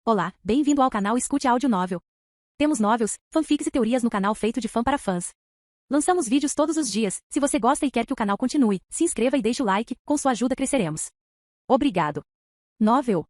Olá, bem-vindo ao canal Escute Áudio Novel. Temos novels, fanfics e teorias no canal feito de fã para fãs. Lançamos vídeos todos os dias. Se você gosta e quer que o canal continue, se inscreva e deixe o like, com sua ajuda cresceremos. Obrigado. Novel.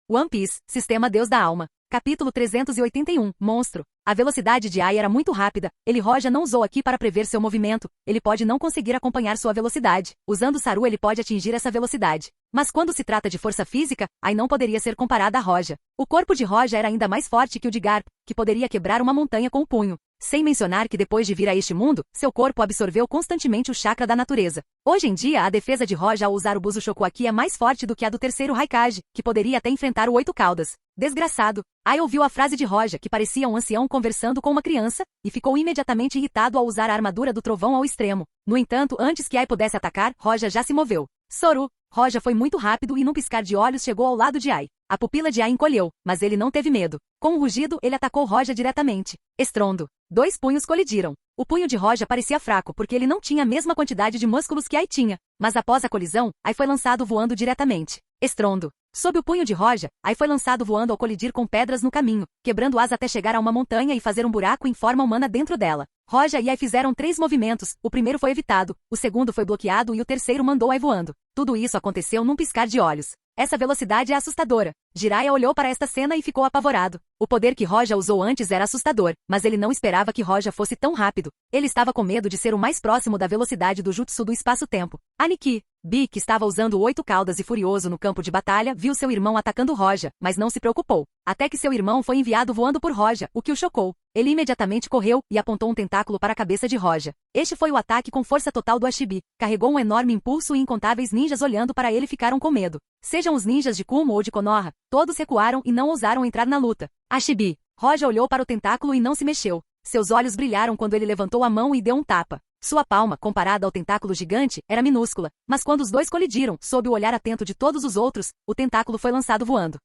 One Piece, Sistema Deus da Alma. Capítulo 381, Monstro. A velocidade de Ai era muito rápida. Roja não usou aqui para prever seu movimento. Ele pode não conseguir acompanhar sua velocidade. Usando Saru ele pode atingir essa velocidade. Mas quando se trata de força física, Ai não poderia ser comparada a Roja. O corpo de Roja era ainda mais forte que o de Garp, que poderia quebrar uma montanha com o punho. Sem mencionar que depois de vir a este mundo, seu corpo absorveu constantemente o chakra da natureza. Hoje em dia a defesa de Roja ao usar o Busoshoku aqui é mais forte do que a do terceiro Raikage, que poderia até enfrentar o Oito Caudas. Desgraçado. Ai ouviu a frase de Roja, que parecia um ancião conversando com uma criança, e ficou imediatamente irritado ao usar a armadura do trovão ao extremo. No entanto, antes que Ai pudesse atacar, Roja já se moveu. Soru. Roja foi muito rápido e num piscar de olhos chegou ao lado de Ai. A pupila de Ai encolheu, mas ele não teve medo. Com um rugido, ele atacou Roja diretamente. Estrondo. Dois punhos colidiram. O punho de Roja parecia fraco porque ele não tinha a mesma quantidade de músculos que Ai tinha, mas após a colisão, Ai foi lançado voando diretamente. Estrondo. Sob o punho de Roja, Ai foi lançado voando ao colidir com pedras no caminho, quebrando-as até chegar a uma montanha e fazer um buraco em forma humana dentro dela. Roja e Ai fizeram 3 movimentos, o primeiro foi evitado, o segundo foi bloqueado e o terceiro mandou Ai voando. Tudo isso aconteceu num piscar de olhos. Essa velocidade é assustadora. Jiraiya olhou para esta cena e ficou apavorado. O poder que Roja usou antes era assustador, mas ele não esperava que Roja fosse tão rápido. Ele estava com medo de ser o mais próximo da velocidade do jutsu do espaço-tempo. Aniki. Bi, que estava usando 8 caudas e furioso no campo de batalha, viu seu irmão atacando Roja, mas não se preocupou. Até que seu irmão foi enviado voando por Roja, o que o chocou. Ele imediatamente correu e apontou um tentáculo para a cabeça de Roja. Este foi o ataque com força total do Ashibi. Carregou um enorme impulso e incontáveis ninjas olhando para ele ficaram com medo. Sejam os ninjas de Kumo ou de Konoha, todos recuaram e não ousaram entrar na luta. Ashibi. Roja olhou para o tentáculo e não se mexeu. Seus olhos brilharam quando ele levantou a mão e deu um tapa. Sua palma, comparada ao tentáculo gigante, era minúscula, mas quando os dois colidiram, sob o olhar atento de todos os outros, o tentáculo foi lançado voando.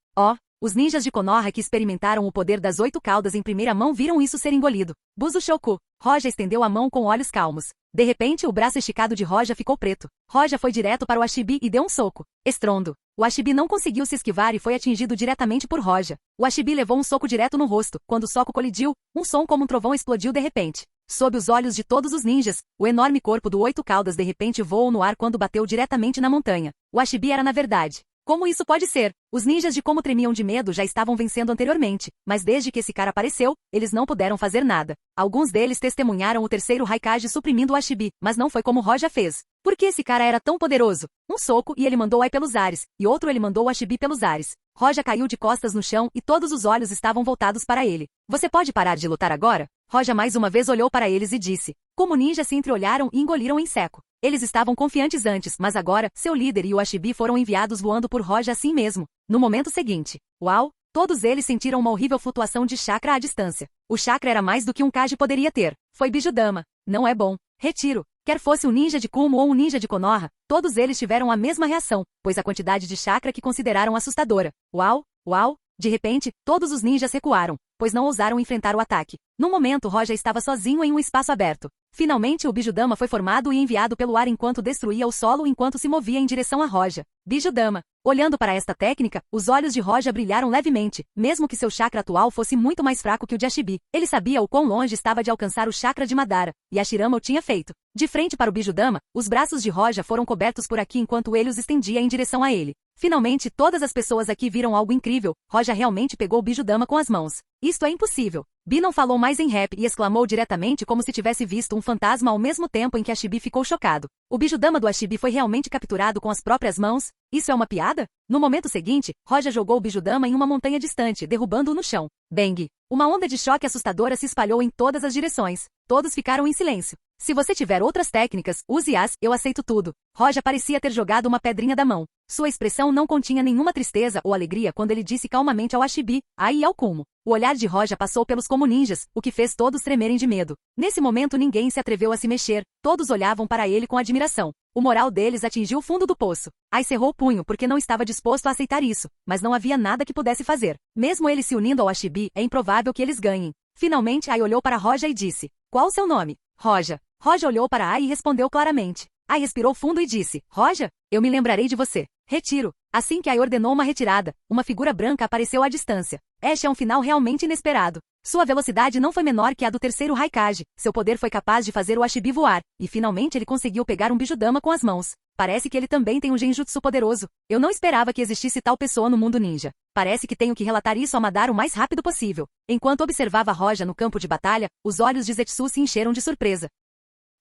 Os ninjas de Konoha que experimentaram o poder das 8 caudas em primeira mão viram isso ser engolido. Busoshoku. Roja estendeu a mão com olhos calmos. De repente, o braço esticado de Roja ficou preto. Roja foi direto para o Ashibi e deu um soco. Estrondo. O Ashibi não conseguiu se esquivar e foi atingido diretamente por Roja. O Ashibi levou um soco direto no rosto. Quando o soco colidiu, um som como um trovão explodiu de repente. Sob os olhos de todos os ninjas, o enorme corpo do Oito Caudas de repente voou no ar quando bateu diretamente na montanha. O Ashibi era na verdade. Como isso pode ser? Os ninjas de Como tremiam de medo já estavam vencendo anteriormente, mas desde que esse cara apareceu, eles não puderam fazer nada. Alguns deles testemunharam o terceiro Raikage suprimindo o Ashibi, mas não foi como Roja fez. Por que esse cara era tão poderoso? Um soco e ele mandou Ai pelos ares, e outro ele mandou o Ashibi pelos ares. Roja caiu de costas no chão e todos os olhos estavam voltados para ele. Você pode parar de lutar agora? Roja mais uma vez olhou para eles e disse. Como ninjas se entreolharam e engoliram em seco. Eles estavam confiantes antes, mas agora, seu líder e o Ashibi foram enviados voando por Roja assim mesmo. No momento seguinte. Uau! Todos eles sentiram uma horrível flutuação de chakra à distância. O chakra era mais do que um Kage poderia ter. Foi Bijudama. Não é bom. Retiro. Quer fosse um ninja de Kumo ou um ninja de Konoha, todos eles tiveram a mesma reação, pois a quantidade de chakra que consideraram assustadora. Uau! Uau! De repente, todos os ninjas recuaram, pois não ousaram enfrentar o ataque. No momento Roja estava sozinho em um espaço aberto. Finalmente o Bijudama foi formado e enviado pelo ar enquanto destruía o solo enquanto se movia em direção a Roja. Bijudama. Olhando para esta técnica, os olhos de Roja brilharam levemente, mesmo que seu chakra atual fosse muito mais fraco que o de Ashibi. Ele sabia o quão longe estava de alcançar o chakra de Madara, e Hashirama o tinha feito. De frente para o Bijudama, os braços de Roja foram cobertos por aqui enquanto ele os estendia em direção a ele. Finalmente todas as pessoas aqui viram algo incrível. Roja realmente pegou o Bijudama com as mãos. Isto é impossível. Bi não falou mais em rap e exclamou diretamente como se tivesse visto um fantasma ao mesmo tempo em que Ashibi ficou chocado. O Bijudama do Ashibi foi realmente capturado com as próprias mãos? Isso é uma piada? No momento seguinte, Roja jogou o Bijudama em uma montanha distante, derrubando-o no chão. Bang! Uma onda de choque assustadora se espalhou em todas as direções. Todos ficaram em silêncio. Se você tiver outras técnicas, use-as, eu aceito tudo. Roja parecia ter jogado uma pedrinha da mão. Sua expressão não continha nenhuma tristeza ou alegria quando ele disse calmamente ao Ashibi, Ai e ao Kumo. O olhar de Roja passou pelos como ninjas, o que fez todos tremerem de medo. Nesse momento ninguém se atreveu a se mexer, todos olhavam para ele com admiração. O moral deles atingiu o fundo do poço. Ai cerrou o punho porque não estava disposto a aceitar isso, mas não havia nada que pudesse fazer. Mesmo ele se unindo ao Ashibi, é improvável que eles ganhem. Finalmente Ai olhou para Roja e disse, qual o seu nome? Roja. Roja olhou para Ai e respondeu claramente. Ai respirou fundo e disse, Roja, eu me lembrarei de você. Retiro. Assim que Ai ordenou uma retirada, uma figura branca apareceu à distância. Este é um final realmente inesperado. Sua velocidade não foi menor que a do terceiro Raikage. Seu poder foi capaz de fazer o Ashibi voar, e finalmente ele conseguiu pegar um Bijudama com as mãos. Parece que ele também tem um genjutsu poderoso. Eu não esperava que existisse tal pessoa no mundo ninja. Parece que tenho que relatar isso a Madara o mais rápido possível. Enquanto observava Roja no campo de batalha, os olhos de Zetsu se encheram de surpresa.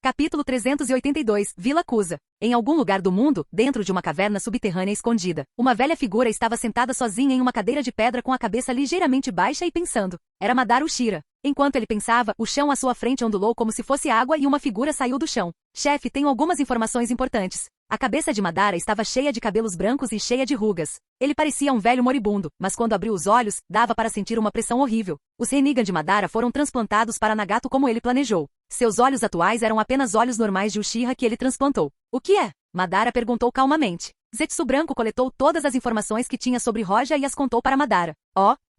Capítulo 382, Vila Kusa. Em algum lugar do mundo, dentro de uma caverna subterrânea escondida, uma velha figura estava sentada sozinha em uma cadeira de pedra com a cabeça ligeiramente baixa e pensando. Era Madara Ushira. Enquanto ele pensava, o chão à sua frente ondulou como se fosse água e uma figura saiu do chão. Chefe, tenho algumas informações importantes. A cabeça de Madara estava cheia de cabelos brancos e cheia de rugas. Ele parecia um velho moribundo, mas quando abriu os olhos, dava para sentir uma pressão horrível. Os Rinnegan de Madara foram transplantados para Nagato como ele planejou. Seus olhos atuais eram apenas olhos normais de Uchiha que ele transplantou. O que é? Madara perguntou calmamente. Zetsu Branco coletou todas as informações que tinha sobre Roja e as contou para Madara.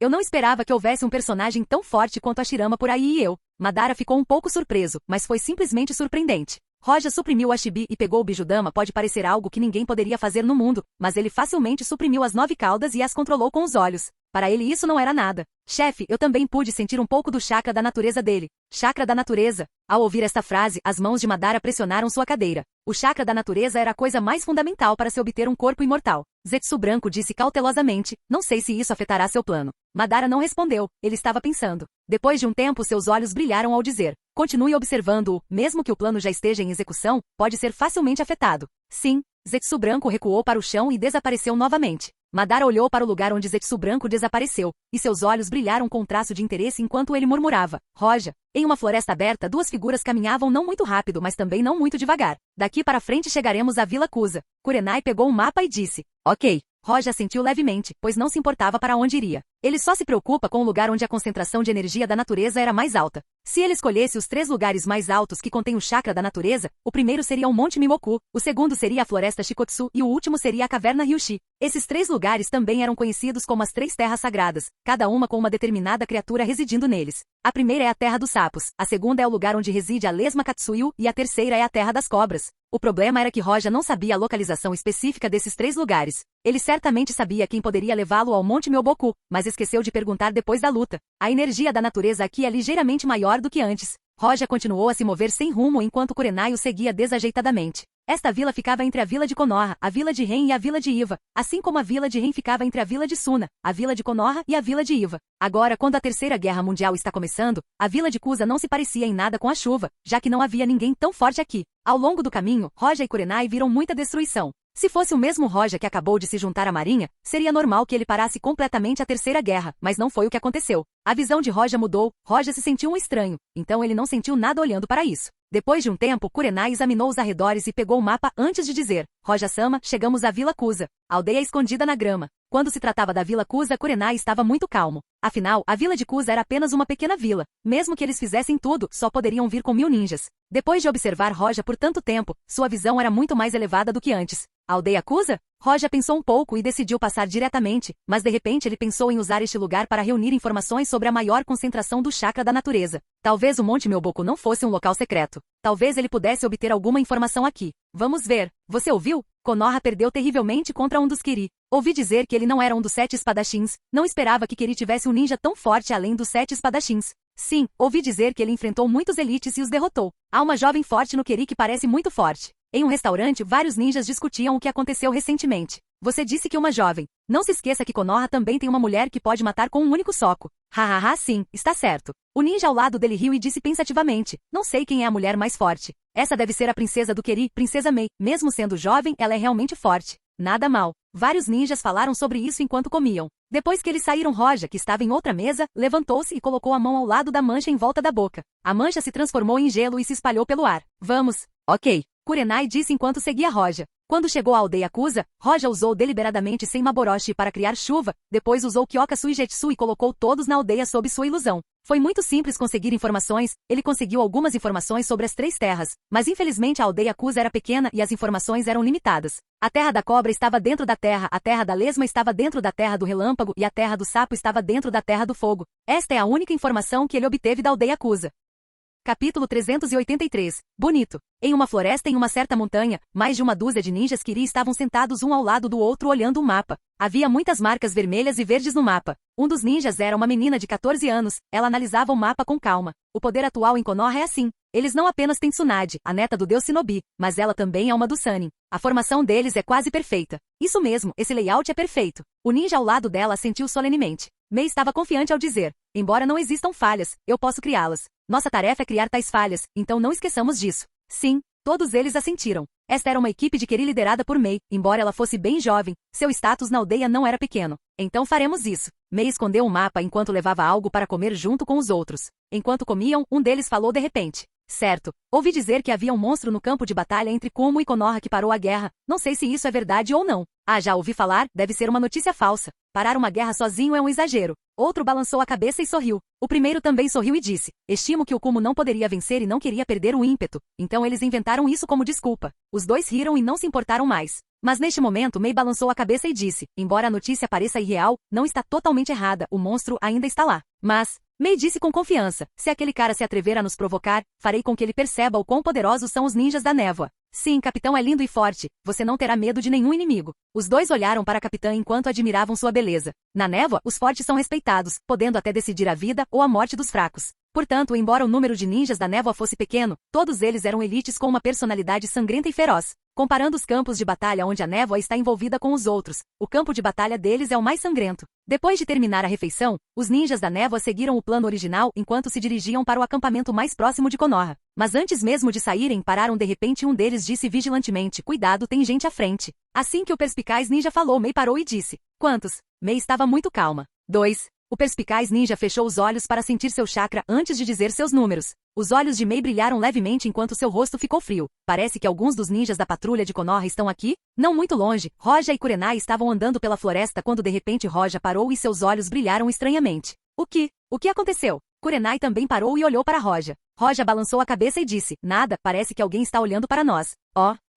Eu não esperava que houvesse um personagem tão forte quanto a Shirama por aí e eu. Madara ficou um pouco surpreso, mas foi simplesmente surpreendente. Roja suprimiu o Ashibi e pegou o Bijudama pode parecer algo que ninguém poderia fazer no mundo, mas ele facilmente suprimiu as 9 caudas e as controlou com os olhos. Para ele isso não era nada. Chefe, eu também pude sentir um pouco do chakra da natureza dele. Chakra da natureza. Ao ouvir esta frase, as mãos de Madara pressionaram sua cadeira. O chakra da natureza era a coisa mais fundamental para se obter um corpo imortal. Zetsu Branco disse cautelosamente, não sei se isso afetará seu plano. Madara não respondeu, ele estava pensando. Depois de um tempo seus olhos brilharam ao dizer, continue observando-o, mesmo que o plano já esteja em execução, pode ser facilmente afetado. Sim. Zetsu Branco recuou para o chão e desapareceu novamente. Madara olhou para o lugar onde Zetsu Branco desapareceu, e seus olhos brilharam com um traço de interesse enquanto ele murmurava. Roja. Em uma floresta aberta 2 figuras caminhavam não muito rápido mas também não muito devagar. Daqui para frente chegaremos à Vila Kusa. Kurenai pegou um mapa e disse. Ok. Roja assentiu levemente, pois não se importava para onde iria. Ele só se preocupa com o lugar onde a concentração de energia da natureza era mais alta. Se ele escolhesse os 3 lugares mais altos que contêm o chakra da natureza, o primeiro seria o Monte Mimoku, o segundo seria a Floresta Shikotsu e o último seria a Caverna Ryushi. Esses 3 lugares também eram conhecidos como as 3 terras sagradas, cada uma com uma determinada criatura residindo neles. A primeira é a Terra dos Sapos, a segunda é o lugar onde reside a Lesma Katsuyu e a terceira é a Terra das Cobras. O problema era que Roja não sabia a localização específica desses 3 lugares. Ele certamente sabia quem poderia levá-lo ao Monte Myoboku, mas esqueceu de perguntar depois da luta. A energia da natureza aqui é ligeiramente maior do que antes. Roja continuou a se mover sem rumo enquanto Kurenai o seguia desajeitadamente. Esta vila ficava entre a vila de Konoha, a vila de Ren e a vila de Iva, assim como a vila de Ren ficava entre a vila de Suna, a vila de Konoha e a vila de Iva. Agora, quando a Terceira Guerra Mundial está começando, a vila de Kusa não se parecia em nada com a chuva, já que não havia ninguém tão forte aqui. Ao longo do caminho, Roja e Kurenai viram muita destruição. Se fosse o mesmo Roja que acabou de se juntar à marinha, seria normal que ele parasse completamente a Terceira Guerra, mas não foi o que aconteceu. A visão de Roja mudou, Roja se sentiu um estranho, então ele não sentiu nada olhando para isso. Depois de um tempo, Kurenai examinou os arredores e pegou o mapa antes de dizer, Roja-sama, chegamos à Vila Kusa, aldeia escondida na grama. Quando se tratava da Vila Kusa, Kurenai estava muito calmo. Afinal, a vila de Kusa era apenas uma pequena vila. Mesmo que eles fizessem tudo, só poderiam vir com 1000 ninjas. Depois de observar Roja por tanto tempo, sua visão era muito mais elevada do que antes. A aldeia Kusa? Roja pensou um pouco e decidiu passar diretamente, mas de repente ele pensou em usar este lugar para reunir informações sobre a maior concentração do chakra da natureza. Talvez o Monte Myoboku não fosse um local secreto. Talvez ele pudesse obter alguma informação aqui. Vamos ver. Você ouviu? Konoha perdeu terrivelmente contra um dos Kiri. Ouvi dizer que ele não era um dos 7 espadachins. Não esperava que Kiri tivesse um ninja tão forte além dos 7 espadachins. Sim, ouvi dizer que ele enfrentou muitos elites e os derrotou. Há uma jovem forte no Kiri que parece muito forte. Em um restaurante, vários ninjas discutiam o que aconteceu recentemente. Você disse que uma jovem. Não se esqueça que Konoha também tem uma mulher que pode matar com um único soco. Hahaha, sim, está certo. O ninja ao lado dele riu e disse pensativamente, não sei quem é a mulher mais forte. Essa deve ser a princesa do Keri, Princesa Mei. Mesmo sendo jovem, ela é realmente forte. Nada mal. Vários ninjas falaram sobre isso enquanto comiam. Depois que eles saíram, Roja, que estava em outra mesa, levantou-se e colocou a mão ao lado da mancha em volta da boca. A mancha se transformou em gelo e se espalhou pelo ar. Vamos. Ok. Kurenai disse enquanto seguia Roja. Quando chegou à aldeia Kusa, Roja usou deliberadamente Senmaboroshi para criar chuva, depois usou Kyoka Suigetsu e colocou todos na aldeia sob sua ilusão. Foi muito simples conseguir informações, ele conseguiu algumas informações sobre as 3 terras, mas infelizmente a aldeia Kusa era pequena e as informações eram limitadas. A terra da cobra estava dentro da terra, a terra da lesma estava dentro da terra do relâmpago e a terra do sapo estava dentro da terra do fogo. Esta é a única informação que ele obteve da aldeia Kusa. Capítulo 383. Bonito. Em uma floresta em uma certa montanha, mais de uma dúzia de ninjas Kiri estavam sentados um ao lado do outro olhando um mapa. Havia muitas marcas vermelhas e verdes no mapa. Um dos ninjas era uma menina de 14 anos, ela analisava o mapa com calma. O poder atual em Konoha é assim. Eles não apenas têm Tsunade, a neta do deus Shinobi, mas ela também é uma do Sannin. A formação deles é quase perfeita. Isso mesmo, esse layout é perfeito. O ninja ao lado dela assentiu solenemente. Mei estava confiante ao dizer, embora não existam falhas, eu posso criá-las. Nossa tarefa é criar tais falhas, então não esqueçamos disso. Sim, todos eles assentiram. Esta era uma equipe de Kiri liderada por Mei, embora ela fosse bem jovem, seu status na aldeia não era pequeno. Então faremos isso. Mei escondeu um mapa enquanto levava algo para comer junto com os outros. Enquanto comiam, um deles falou de repente. Certo, ouvi dizer que havia um monstro no campo de batalha entre Kumo e Konoha que parou a guerra. Não sei se isso é verdade ou não. Ah, já ouvi falar, deve ser uma notícia falsa. Parar uma guerra sozinho é um exagero. Outro balançou a cabeça e sorriu. O primeiro também sorriu e disse, estimo que o Kumo não poderia vencer e não queria perder o ímpeto. Então eles inventaram isso como desculpa. Os dois riram e não se importaram mais. Mas neste momento Mei balançou a cabeça e disse, embora a notícia pareça irreal, não está totalmente errada, o monstro ainda está lá. Mas, Mei disse com confiança, se aquele cara se atrever a nos provocar, farei com que ele perceba o quão poderosos são os ninjas da névoa. Sim, capitão é lindo e forte, você não terá medo de nenhum inimigo. Os dois olharam para a capitã enquanto admiravam sua beleza. Na névoa, os fortes são respeitados, podendo até decidir a vida ou a morte dos fracos. Portanto, embora o número de ninjas da névoa fosse pequeno, todos eles eram elites com uma personalidade sangrenta e feroz. Comparando os campos de batalha onde a névoa está envolvida com os outros, o campo de batalha deles é o mais sangrento. Depois de terminar a refeição, os ninjas da névoa seguiram o plano original enquanto se dirigiam para o acampamento mais próximo de Konoha. Mas antes mesmo de saírem, pararam de repente e um deles disse vigilantemente, cuidado, tem gente à frente. Assim que o perspicaz ninja falou, Mei parou e disse, quantos? Mei estava muito calma. 2. O perspicaz ninja fechou os olhos para sentir seu chakra antes de dizer seus números. Os olhos de Mei brilharam levemente enquanto seu rosto ficou frio. Parece que alguns dos ninjas da patrulha de Konoha estão aqui? Não muito longe, Roja e Kurenai estavam andando pela floresta quando de repente Roja parou e seus olhos brilharam estranhamente. O que aconteceu? Kurenai também parou e olhou para Roja. Roja balançou a cabeça e disse, nada, parece que alguém está olhando para nós.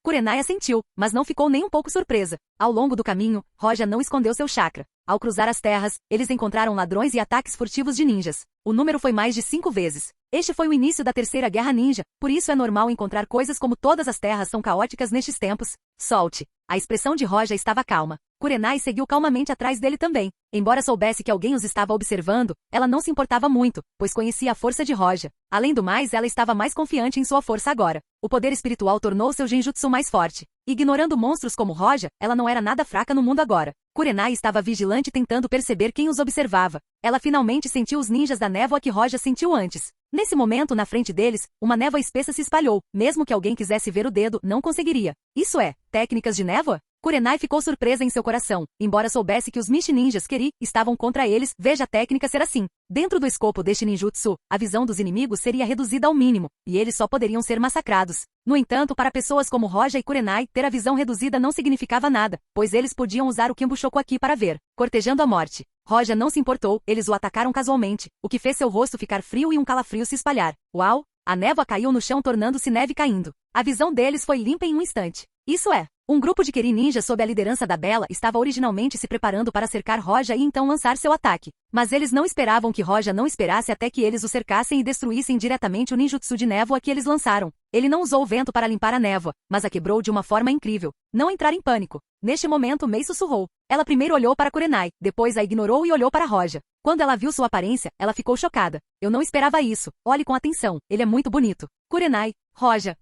Kurenai assentiu, mas não ficou nem um pouco surpresa. Ao longo do caminho, Roja não escondeu seu chakra. Ao cruzar as terras, eles encontraram ladrões e ataques furtivos de ninjas. O número foi mais de 5 vezes. Este foi o início da Terceira Guerra Ninja, por isso é normal encontrar coisas como todas as terras são caóticas nestes tempos. Solte. A expressão de Roja estava calma. Kurenai seguiu calmamente atrás dele também. Embora soubesse que alguém os estava observando, ela não se importava muito, pois conhecia a força de Roja. Além do mais, ela estava mais confiante em sua força agora. O poder espiritual tornou seu genjutsu mais forte. Ignorando monstros como Roja, ela não era nada fraca no mundo agora. Kurenai estava vigilante tentando perceber quem os observava. Ela finalmente sentiu os ninjas da névoa que Roja sentiu antes. Nesse momento, na frente deles, uma névoa espessa se espalhou. Mesmo que alguém quisesse ver o dedo, não conseguiria. Isso é, técnicas de névoa? Kurenai ficou surpresa em seu coração, embora soubesse que os Mishi Ninjas Keri estavam contra eles, veja a técnica ser assim. Dentro do escopo deste ninjutsu, a visão dos inimigos seria reduzida ao mínimo, e eles só poderiam ser massacrados. No entanto, para pessoas como Roja e Kurenai, ter a visão reduzida não significava nada, pois eles podiam usar o Kimbushoku aqui para ver, cortejando a morte. Roja não se importou, eles o atacaram casualmente, o que fez seu rosto ficar frio e um calafrio se espalhar. Uau! A névoa caiu no chão tornando-se neve caindo. A visão deles foi limpa em um instante. Isso é, um grupo de Keri ninja sob a liderança da Bela estava originalmente se preparando para cercar Roja e então lançar seu ataque. Mas eles não esperavam que Roja não esperasse até que eles o cercassem e destruíssem diretamente o ninjutsu de névoa que eles lançaram. Ele não usou o vento para limpar a névoa, mas a quebrou de uma forma incrível. Não entrar em pânico. Neste momento Mei sussurrou. Ela primeiro olhou para Kurenai, depois a ignorou e olhou para Roja. Quando ela viu sua aparência, ela ficou chocada. Eu não esperava isso. Olhe com atenção, ele é muito bonito. Kurenai, Roja.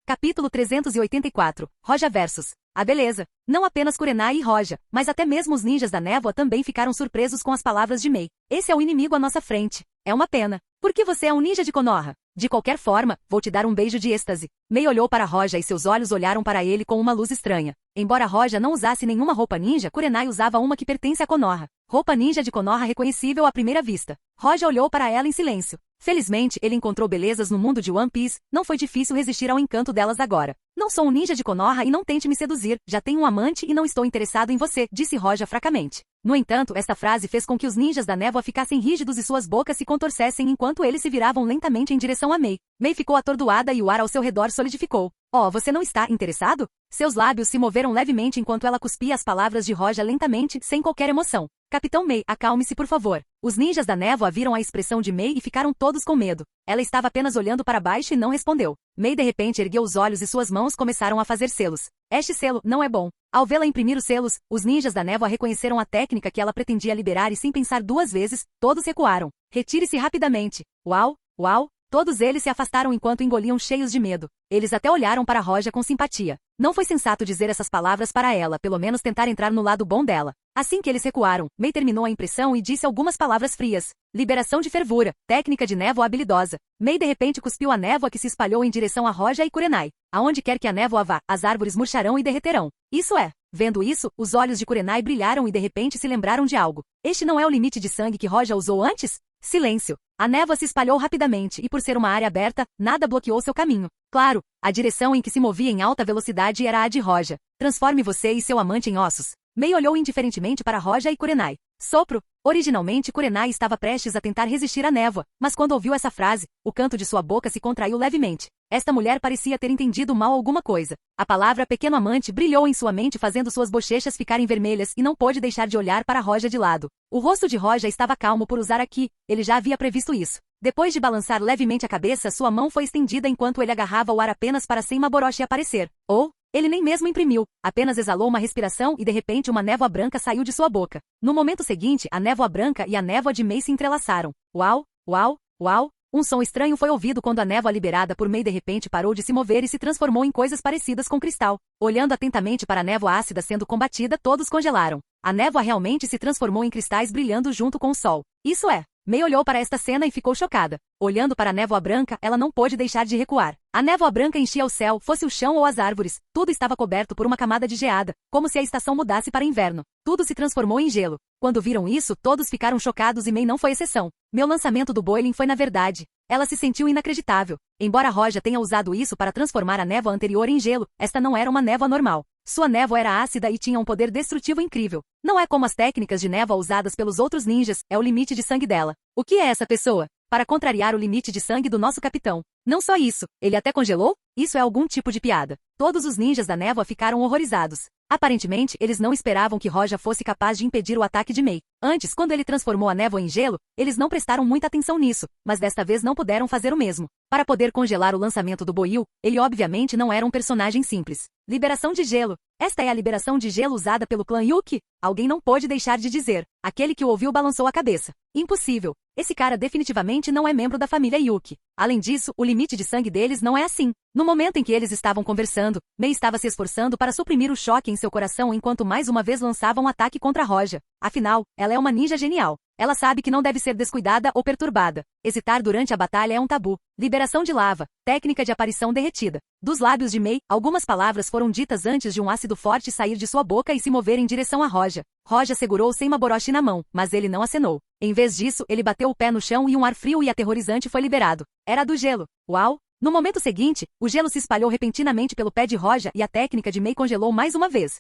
Capítulo 384. Roja versus a beleza. Não apenas Kurenai e Roja, mas até mesmo os ninjas da névoa também ficaram surpresos com as palavras de Mei. Esse é o inimigo à nossa frente. É uma pena. Por que você é um ninja de Konoha? De qualquer forma, vou te dar um beijo de êxtase. Mei olhou para Roja e seus olhos olharam para ele com uma luz estranha. Embora Roja não usasse nenhuma roupa ninja, Kurenai usava uma que pertence a Konoha. Roupa ninja de Konoha reconhecível à primeira vista. Roja olhou para ela em silêncio. Felizmente, ele encontrou belezas no mundo de One Piece, não foi difícil resistir ao encanto delas agora. Não sou um ninja de Konoha e não tente me seduzir, já tenho um amante e não estou interessado em você, disse Roja fracamente. No entanto, esta frase fez com que os ninjas da névoa ficassem rígidos e suas bocas se contorcessem enquanto eles se viravam lentamente em direção a Mei. Mei ficou atordoada e o ar ao seu redor solidificou. Oh, você não está interessado? Seus lábios se moveram levemente enquanto ela cuspia as palavras de Roja lentamente, sem qualquer emoção. Capitão Mei, acalme-se por favor. Os ninjas da névoa viram a expressão de Mei e ficaram todos com medo. Ela estava apenas olhando para baixo e não respondeu. Mei de repente ergueu os olhos e suas mãos começaram a fazer selos. Este selo não é bom. Ao vê-la imprimir os selos, os ninjas da névoa reconheceram a técnica que ela pretendia liberar e sem pensar duas vezes, todos recuaram. Retire-se rapidamente. Uau, uau. Todos eles se afastaram enquanto engoliam cheios de medo. Eles até olharam para Roja com simpatia. Não foi sensato dizer essas palavras para ela, pelo menos tentar entrar no lado bom dela. Assim que eles recuaram, Mei terminou a impressão e disse algumas palavras frias. Liberação de fervura, técnica de névoa habilidosa. Mei de repente cuspiu a névoa que se espalhou em direção a Roja e Kurenai. Aonde quer que a névoa vá, as árvores murcharão e derreterão. Isso é. Vendo isso, os olhos de Kurenai brilharam e de repente se lembraram de algo. Este não é o limite de sangue que Roja usou antes? Silêncio. A névoa se espalhou rapidamente e por ser uma área aberta, nada bloqueou seu caminho. Claro, a direção em que se movia em alta velocidade era a de Roja. Transforme você e seu amante em ossos. Mei olhou indiferentemente para Roja e Kurenai. Sopro. Originalmente Kurenai estava prestes a tentar resistir à névoa, mas quando ouviu essa frase, o canto de sua boca se contraiu levemente. Esta mulher parecia ter entendido mal alguma coisa. A palavra pequeno amante brilhou em sua mente fazendo suas bochechas ficarem vermelhas e não pôde deixar de olhar para Roja de lado. O rosto de Roja estava calmo por usar aqui, ele já havia previsto isso. Depois de balançar levemente a cabeça, sua mão foi estendida enquanto ele agarrava o ar apenas para Senmaboroshi aparecer. Ele nem mesmo imprimiu, apenas exalou uma respiração e de repente uma névoa branca saiu de sua boca. No momento seguinte, a névoa branca e a névoa de Mei se entrelaçaram. Uau, uau, uau. Um som estranho foi ouvido quando a névoa liberada por Mei de repente parou de se mover e se transformou em coisas parecidas com cristal. Olhando atentamente para a névoa ácida sendo combatida, todos congelaram. A névoa realmente se transformou em cristais brilhando junto com o sol. Isso é. Mei olhou para esta cena e ficou chocada. Olhando para a névoa branca, ela não pôde deixar de recuar. A névoa branca enchia o céu, fosse o chão ou as árvores. Tudo estava coberto por uma camada de geada, como se a estação mudasse para inverno. Tudo se transformou em gelo. Quando viram isso, todos ficaram chocados e Mei não foi exceção. Meu lançamento do Boiling foi na verdade. Ela se sentiu inacreditável. Embora Roja tenha usado isso para transformar a névoa anterior em gelo, esta não era uma névoa normal. Sua névoa era ácida e tinha um poder destrutivo incrível. Não é como as técnicas de névoa usadas pelos outros ninjas, é o limite de sangue dela. O que é essa pessoa? Para contrariar o limite de sangue do nosso capitão. Não só isso, ele até congelou? Isso é algum tipo de piada. Todos os ninjas da névoa ficaram horrorizados. Aparentemente, eles não esperavam que Roja fosse capaz de impedir o ataque de Mei. Antes, quando ele transformou a névoa em gelo, eles não prestaram muita atenção nisso, mas desta vez não puderam fazer o mesmo. Para poder congelar o lançamento do Boil, ele obviamente não era um personagem simples. Liberação de gelo. Esta é a liberação de gelo usada pelo clã Yuki? Alguém não pôde deixar de dizer. Aquele que o ouviu balançou a cabeça. Impossível. Esse cara definitivamente não é membro da família Yuki. Além disso, o limite de sangue deles não é assim. No momento em que eles estavam conversando, Mei estava se esforçando para suprimir o choque em seu coração enquanto mais uma vez lançava um ataque contra Roja. Afinal, ela é uma ninja genial. Ela sabe que não deve ser descuidada ou perturbada. Hesitar durante a batalha é um tabu. Liberação de lava. Técnica de aparição derretida. Dos lábios de Mei, algumas palavras foram ditas antes de um ácido forte sair de sua boca e se mover em direção a Roja. Roja segurou Senmaboroshi na mão, mas ele não acenou. Em vez disso, ele bateu o pé no chão e um ar frio e aterrorizante foi liberado. Era do gelo. Uau! No momento seguinte, o gelo se espalhou repentinamente pelo pé de Roja e a técnica de Mei congelou mais uma vez.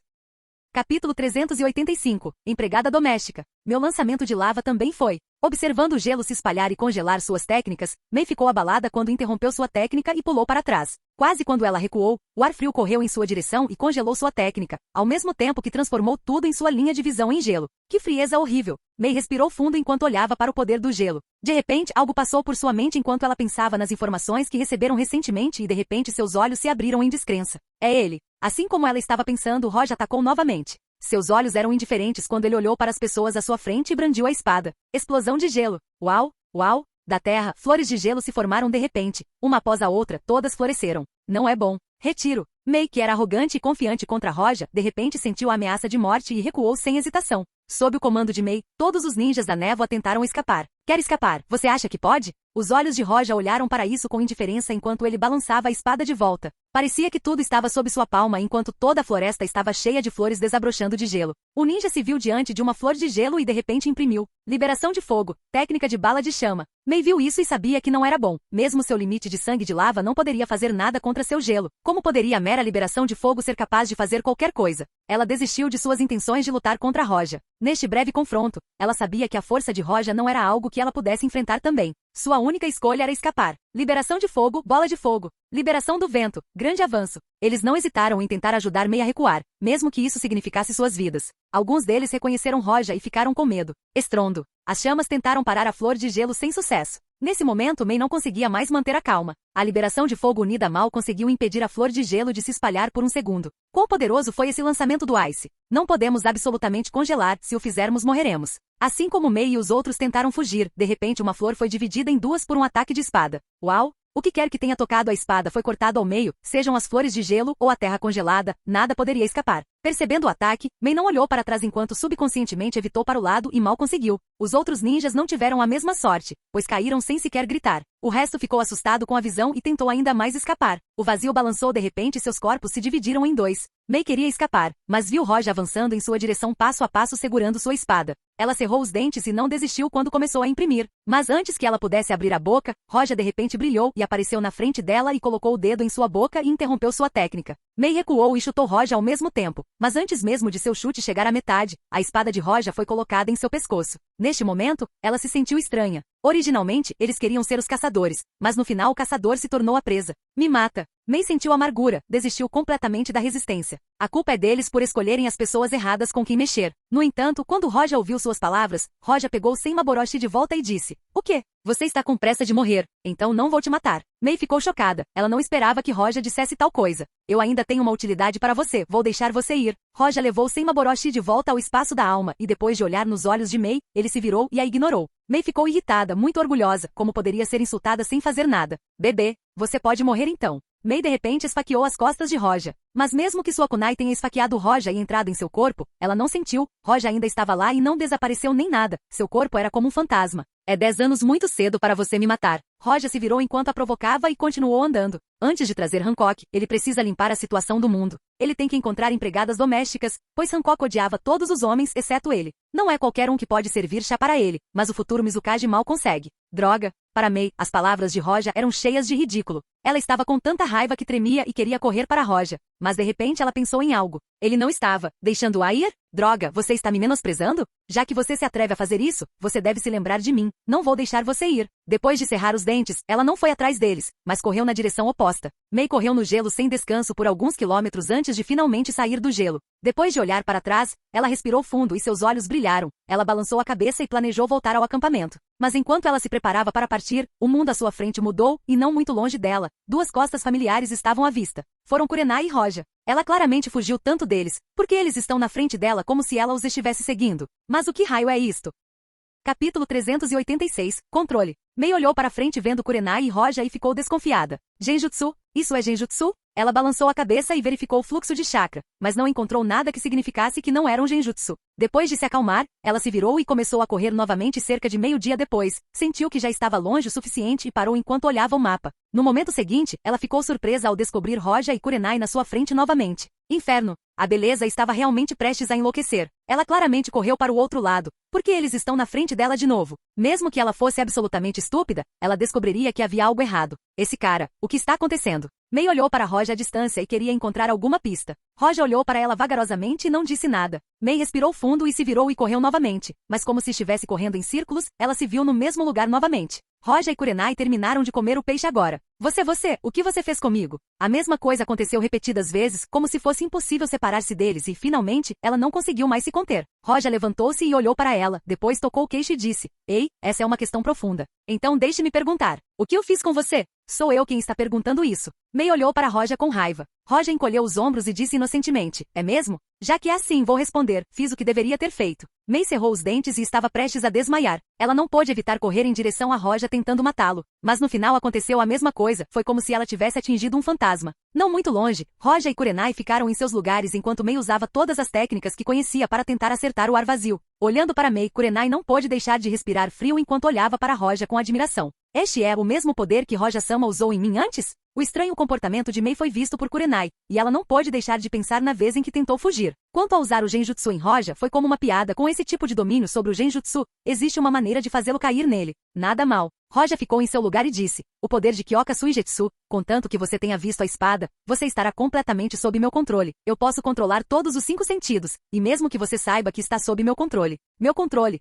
Capítulo 385. Empregada doméstica. Meu lançamento de lava também foi. Observando o gelo se espalhar e congelar suas técnicas, Mei ficou abalada quando interrompeu sua técnica e pulou para trás. Quase quando ela recuou, o ar frio correu em sua direção e congelou sua técnica, ao mesmo tempo que transformou tudo em sua linha de visão em gelo. Que frieza horrível! Mei respirou fundo enquanto olhava para o poder do gelo. De repente, algo passou por sua mente enquanto ela pensava nas informações que receberam recentemente e de repente seus olhos se abriram em descrença. É ele. Assim como ela estava pensando, Roja atacou novamente. Seus olhos eram indiferentes quando ele olhou para as pessoas à sua frente e brandiu a espada. Explosão de gelo. Uau, uau. Da terra, flores de gelo se formaram de repente. Uma após a outra, todas floresceram. Não é bom. Retiro. Mei, que era arrogante e confiante contra Roja, de repente sentiu a ameaça de morte e recuou sem hesitação. Sob o comando de Mei, todos os ninjas da névoa tentaram escapar. Quer escapar? Você acha que pode? Os olhos de Roja olharam para isso com indiferença enquanto ele balançava a espada de volta. Parecia que tudo estava sob sua palma enquanto toda a floresta estava cheia de flores desabrochando de gelo. O ninja se viu diante de uma flor de gelo e de repente imprimiu. Liberação de fogo. Técnica de bala de chama. Mei viu isso e sabia que não era bom. Mesmo seu limite de sangue de lava não poderia fazer nada contra seu gelo. Como poderia a mera liberação de fogo ser capaz de fazer qualquer coisa? Ela desistiu de suas intenções de lutar contra Roja. Neste breve confronto, ela sabia que a força de Roja não era algo que ela pudesse enfrentar também. Sua única escolha era escapar. Liberação de fogo, bola de fogo. Liberação do vento, grande avanço. Eles não hesitaram em tentar ajudar Mei a recuar, mesmo que isso significasse suas vidas. Alguns deles reconheceram Roja e ficaram com medo. Estrondo. As chamas tentaram parar a flor de gelo sem sucesso. Nesse momento, Mei não conseguia mais manter a calma. A liberação de fogo unida mal conseguiu impedir a flor de gelo de se espalhar por um segundo. Quão poderoso foi esse lançamento do Ice? Não podemos absolutamente congelar, se o fizermos morreremos. Assim como Mei e os outros tentaram fugir, de repente uma flor foi dividida em duas por um ataque de espada. Uau! O que quer que tenha tocado a espada foi cortado ao meio, sejam as flores de gelo ou a terra congelada, nada poderia escapar. Percebendo o ataque, Mei não olhou para trás enquanto subconscientemente evitou para o lado e mal conseguiu. Os outros ninjas não tiveram a mesma sorte, pois caíram sem sequer gritar. O resto ficou assustado com a visão e tentou ainda mais escapar. O vazio balançou de repente e seus corpos se dividiram em dois. Mei queria escapar, mas viu Roja avançando em sua direção passo a passo segurando sua espada. Ela cerrou os dentes e não desistiu quando começou a imprimir. Mas antes que ela pudesse abrir a boca, Roja de repente brilhou e apareceu na frente dela e colocou o dedo em sua boca e interrompeu sua técnica. Mei recuou e chutou Roja ao mesmo tempo, mas antes mesmo de seu chute chegar à metade, a espada de Roja foi colocada em seu pescoço. Neste momento, ela se sentiu estranha. Originalmente, eles queriam ser os caçadores, mas no final o caçador se tornou a presa. Me mata. Mei sentiu amargura, desistiu completamente da resistência. A culpa é deles por escolherem as pessoas erradas com quem mexer. No entanto, quando Roja ouviu suas palavras, Roja pegou Senmaboroshi de volta e disse: "O quê? Você está com pressa de morrer, então não vou te matar." Mei ficou chocada, ela não esperava que Roja dissesse tal coisa. "Eu ainda tenho uma utilidade para você, vou deixar você ir." Roja levou Senmaboroshi de volta ao espaço da alma e depois de olhar nos olhos de Mei, ele se virou e a ignorou. Mei ficou irritada, muito orgulhosa, como poderia ser insultada sem fazer nada. "Bebê, você pode morrer então." Mei de repente esfaqueou as costas de Roja. Mas mesmo que sua kunai tenha esfaqueado Roja e entrado em seu corpo, ela não sentiu. Roja ainda estava lá e não desapareceu nem nada. Seu corpo era como um fantasma. "É 10 anos muito cedo para você me matar." Roja se virou enquanto a provocava e continuou andando. Antes de trazer Hancock, ele precisa limpar a situação do mundo. Ele tem que encontrar empregadas domésticas, pois Hancock odiava todos os homens exceto ele. Não é qualquer um que pode servir chá para ele, mas o futuro Mizukage mal consegue. Droga! Para Mei, as palavras de Roja eram cheias de ridículo. Ela estava com tanta raiva que tremia e queria correr para Roja. Mas de repente ela pensou em algo. Ele não estava deixando-a ir? Droga, você está me menosprezando? Já que você se atreve a fazer isso, você deve se lembrar de mim. Não vou deixar você ir. Depois de cerrar os dentes, ela não foi atrás deles, mas correu na direção oposta. Mei correu no gelo sem descanso por alguns quilômetros antes de finalmente sair do gelo. Depois de olhar para trás, ela respirou fundo e seus olhos brilharam. Ela balançou a cabeça e planejou voltar ao acampamento. Mas enquanto ela se preparava para partir, o mundo à sua frente mudou, e não muito longe dela, duas costas familiares estavam à vista. Foram Kurenai e Roja. Ela claramente fugiu tanto deles, porque eles estão na frente dela como se ela os estivesse seguindo. Mas o que raio é isto? Capítulo 386, Controle. Mei olhou para frente vendo Kurenai e Roja e ficou desconfiada. Genjutsu? Isso é Genjutsu? Ela balançou a cabeça e verificou o fluxo de chakra, mas não encontrou nada que significasse que não era um Genjutsu. Depois de se acalmar, ela se virou e começou a correr novamente cerca de meio-dia depois. Sentiu que já estava longe o suficiente e parou enquanto olhava o mapa. No momento seguinte, ela ficou surpresa ao descobrir Roja e Kurenai na sua frente novamente. Inferno! A beleza estava realmente prestes a enlouquecer. Ela claramente correu para o outro lado, porque eles estão na frente dela de novo. Mesmo que ela fosse absolutamente estúpida, ela descobriria que havia algo errado. Esse cara, o que está acontecendo? Mei olhou para Roja à distância e queria encontrar alguma pista. Roja olhou para ela vagarosamente e não disse nada. Mei respirou fundo e se virou e correu novamente, mas como se estivesse correndo em círculos, ela se viu no mesmo lugar novamente. Roja e Kurenai terminaram de comer o peixe agora. Você, o que você fez comigo? A mesma coisa aconteceu repetidas vezes, como se fosse impossível separar-se deles e, finalmente, ela não conseguiu mais se conter. Roja levantou-se e olhou para ela, depois tocou o queixo e disse: "Ei, essa é uma questão profunda. Então deixe-me perguntar. O que eu fiz com você?" "Sou eu quem está perguntando isso." Mei olhou para Roja com raiva. Roja encolheu os ombros e disse inocentemente: "É mesmo? Já que é assim, vou responder. Fiz o que deveria ter feito." Mei cerrou os dentes e estava prestes a desmaiar. Ela não pôde evitar correr em direção a Roja tentando matá-lo. Mas no final aconteceu a mesma coisa, foi como se ela tivesse atingido um fantasma. Não muito longe, Roja e Kurenai ficaram em seus lugares enquanto Mei usava todas as técnicas que conhecia para tentar acertar o ar vazio. Olhando para Mei, Kurenai não pôde deixar de respirar frio enquanto olhava para Roja com admiração. Este é o mesmo poder que Roja-sama usou em mim antes? O estranho comportamento de Mei foi visto por Kurenai, e ela não pôde deixar de pensar na vez em que tentou fugir. Quanto a usar o Genjutsu em Roja, foi como uma piada. Com esse tipo de domínio sobre o Genjutsu, existe uma maneira de fazê-lo cair nele. Nada mal. Roja ficou em seu lugar e disse: "O poder de Kyoka Suigetsu, contanto que você tenha visto a espada, você estará completamente sob meu controle. Eu posso controlar todos os 5 sentidos, e mesmo que você saiba que está sob meu controle,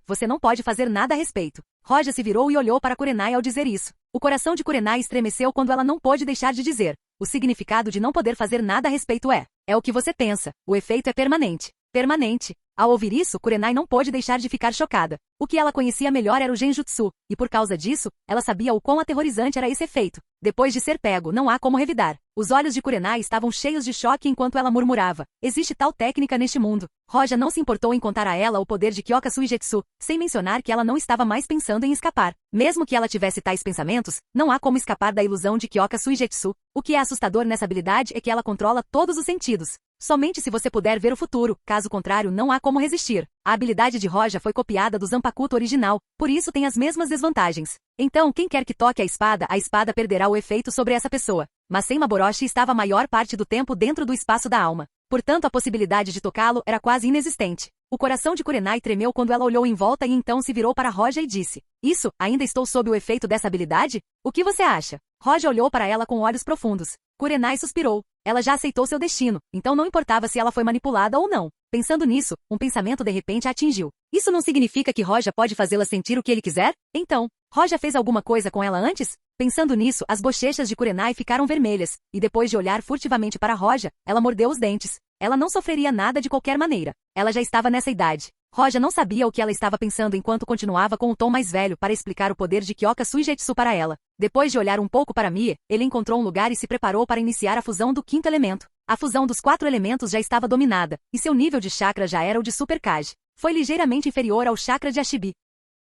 você não pode fazer nada a respeito." Roja se virou e olhou para Kurenai ao dizer isso. O coração de Kurenai estremeceu quando ela não pôde deixar de dizer. O significado de não poder fazer nada a respeito é o que você pensa. O efeito é permanente. Permanente. Ao ouvir isso, Kurenai não pôde deixar de ficar chocada. O que ela conhecia melhor era o Genjutsu, e por causa disso, ela sabia o quão aterrorizante era esse efeito. Depois de ser pego, não há como revidar. Os olhos de Kurenai estavam cheios de choque enquanto ela murmurava. Existe tal técnica neste mundo. Roja não se importou em contar a ela o poder de Kyoka Suigetsu, sem mencionar que ela não estava mais pensando em escapar. Mesmo que ela tivesse tais pensamentos, não há como escapar da ilusão de Kyoka Suigetsu. O que é assustador nessa habilidade é que ela controla todos os sentidos. Somente se você puder ver o futuro, caso contrário não há como resistir. A habilidade de Roja foi copiada do Zanpakuto original, por isso tem as mesmas desvantagens. Então quem quer que toque a espada perderá o efeito sobre essa pessoa. Mas Senmaboroshi estava a maior parte do tempo dentro do espaço da alma. Portanto a possibilidade de tocá-lo era quase inexistente. O coração de Kurenai tremeu quando ela olhou em volta e então se virou para Roja e disse: Isso, ainda estou sob o efeito dessa habilidade? O que você acha? Roja olhou para ela com olhos profundos. Kurenai suspirou. Ela já aceitou seu destino, então não importava se ela foi manipulada ou não. Pensando nisso, um pensamento de repente a atingiu. Isso não significa que Roja pode fazê-la sentir o que ele quiser? Então, Roja fez alguma coisa com ela antes? Pensando nisso, as bochechas de Kurenai ficaram vermelhas, e depois de olhar furtivamente para Roja, ela mordeu os dentes. Ela não sofreria nada de qualquer maneira. Ela já estava nessa idade. Roja não sabia o que ela estava pensando enquanto continuava com o tom mais velho para explicar o poder de Kyoka Suigetsu para ela. Depois de olhar um pouco para Mie, ele encontrou um lugar e se preparou para iniciar a fusão do quinto elemento. A fusão dos 4 elementos já estava dominada, e seu nível de chakra já era o de Super Kage. Foi ligeiramente inferior ao chakra de Ashibi.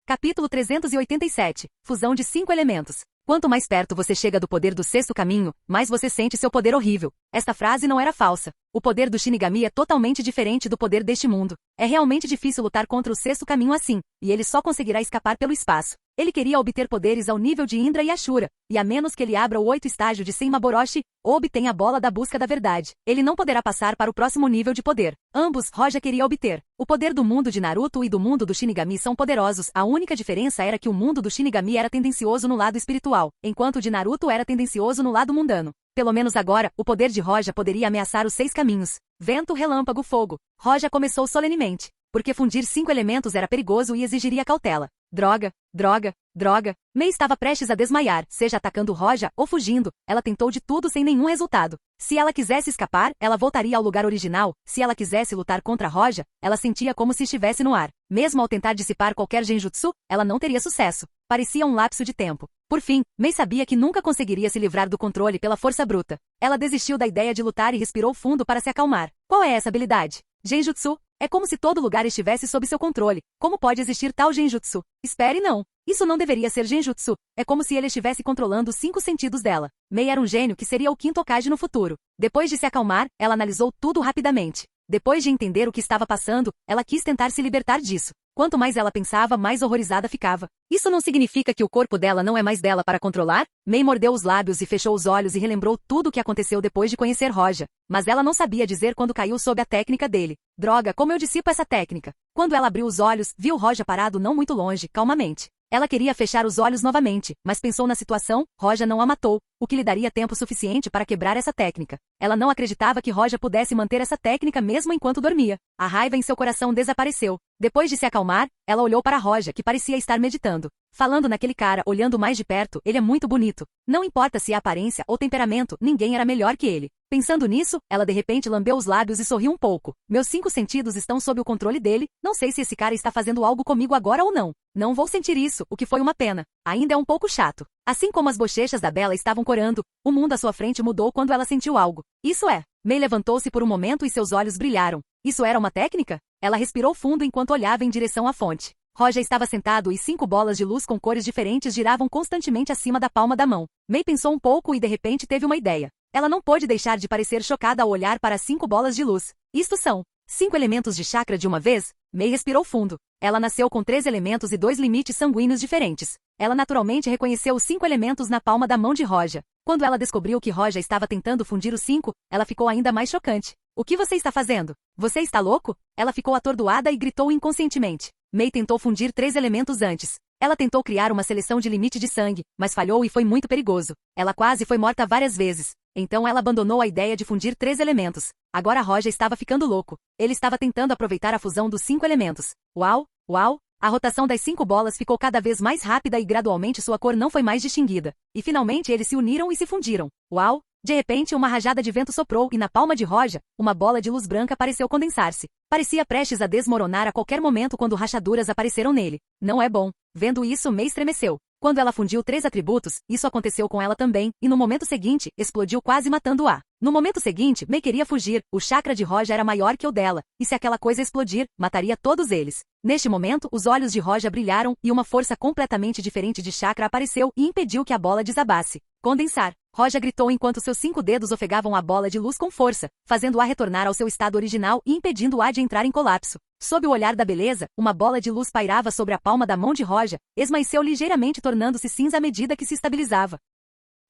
Capítulo 387. Fusão de 5 elementos. Quanto mais perto você chega do poder do sexto caminho, mais você sente seu poder horrível. Esta frase não era falsa. O poder do Shinigami é totalmente diferente do poder deste mundo. É realmente difícil lutar contra o sexto caminho assim, e ele só conseguirá escapar pelo espaço. Ele queria obter poderes ao nível de Indra e Ashura, e a menos que ele abra o 8º estágio de Senmaboroshi, ou obtenha a bola da busca da verdade, ele não poderá passar para o próximo nível de poder. Ambos, Roja queria obter. O poder do mundo de Naruto e do mundo do Shinigami são poderosos, a única diferença era que o mundo do Shinigami era tendencioso no lado espiritual, enquanto o de Naruto era tendencioso no lado mundano. Pelo menos agora, o poder de Roja poderia ameaçar os 6 caminhos. Vento, relâmpago, fogo. Roja começou solenemente. Porque fundir 5 elementos era perigoso e exigiria cautela. Droga, droga, droga. Mei estava prestes a desmaiar, seja atacando Roja ou fugindo. Ela tentou de tudo sem nenhum resultado. Se ela quisesse escapar, ela voltaria ao lugar original. Se ela quisesse lutar contra Roja, ela sentia como se estivesse no ar. Mesmo ao tentar dissipar qualquer genjutsu, ela não teria sucesso. Parecia um lapso de tempo. Por fim, Mei sabia que nunca conseguiria se livrar do controle pela força bruta. Ela desistiu da ideia de lutar e respirou fundo para se acalmar. Qual é essa habilidade? Genjutsu. É como se todo lugar estivesse sob seu controle. Como pode existir tal genjutsu? Espere, não. Isso não deveria ser genjutsu. É como se ele estivesse controlando os 5 sentidos dela. Mei era um gênio que seria o quinto Hokage no futuro. Depois de se acalmar, ela analisou tudo rapidamente. Depois de entender o que estava passando, ela quis tentar se libertar disso. Quanto mais ela pensava, mais horrorizada ficava. Isso não significa que o corpo dela não é mais dela para controlar? Mei mordeu os lábios e fechou os olhos e relembrou tudo o que aconteceu depois de conhecer Roja. Mas ela não sabia dizer quando caiu sob a técnica dele. Droga, como eu dissipo essa técnica? Quando ela abriu os olhos, viu Roja parado não muito longe, calmamente. Ela queria fechar os olhos novamente, mas pensou na situação, Roja não a matou, o que lhe daria tempo suficiente para quebrar essa técnica. Ela não acreditava que Roja pudesse manter essa técnica mesmo enquanto dormia. A raiva em seu coração desapareceu. Depois de se acalmar, ela olhou para Roja, que parecia estar meditando. Falando naquele cara, olhando mais de perto, ele é muito bonito. Não importa se é aparência ou temperamento, ninguém era melhor que ele. Pensando nisso, ela de repente lambeu os lábios e sorriu um pouco. Meus 5 sentidos estão sob o controle dele, não sei se esse cara está fazendo algo comigo agora ou não. Não vou sentir isso, o que foi uma pena. Ainda é um pouco chato. Assim como as bochechas da Bela estavam corando, o mundo à sua frente mudou quando ela sentiu algo. Isso é. Mei levantou-se por um momento e seus olhos brilharam. Isso era uma técnica? Ela respirou fundo enquanto olhava em direção à fonte. Roja estava sentado e 5 bolas de luz com cores diferentes giravam constantemente acima da palma da mão. Mei pensou um pouco e de repente teve uma ideia. Ela não pôde deixar de parecer chocada ao olhar para as 5 bolas de luz. Isto são 5 elementos de chakra de uma vez? Mei respirou fundo. Ela nasceu com 3 elementos e 2 limites sanguíneos diferentes. Ela naturalmente reconheceu os 5 elementos na palma da mão de Roja. Quando ela descobriu que Roja estava tentando fundir os 5, ela ficou ainda mais chocante. O que você está fazendo? Você está louco? Ela ficou atordoada e gritou inconscientemente. Mei tentou fundir 3 elementos antes. Ela tentou criar uma seleção de limite de sangue, mas falhou e foi muito perigoso. Ela quase foi morta várias vezes. Então ela abandonou a ideia de fundir 3 elementos. Agora Roja estava ficando louco. Ele estava tentando aproveitar a fusão dos 5 elementos. Uau, uau, A rotação das 5 bolas ficou cada vez mais rápida e gradualmente sua cor não foi mais distinguida. E finalmente eles se uniram e se fundiram. Uau! De repente uma rajada de vento soprou e na palma de Roja, uma bola de luz branca pareceu condensar-se. Parecia prestes a desmoronar a qualquer momento quando rachaduras apareceram nele. Não é bom. Vendo isso, Mei estremeceu. Quando ela fundiu 3 atributos, isso aconteceu com ela também, e no momento seguinte, explodiu quase matando-a. No momento seguinte, Mei queria fugir, o chakra de Roja era maior que o dela, e se aquela coisa explodir, mataria todos eles. Neste momento, os olhos de Roja brilharam, e uma força completamente diferente de chakra apareceu e impediu que a bola desabasse. Condensar. Roja gritou enquanto seus 5 dedos ofegavam a bola de luz com força, fazendo-a retornar ao seu estado original e impedindo-a de entrar em colapso. Sob o olhar da beleza, uma bola de luz pairava sobre a palma da mão de Roja, esmaeceu ligeiramente tornando-se cinza à medida que se estabilizava.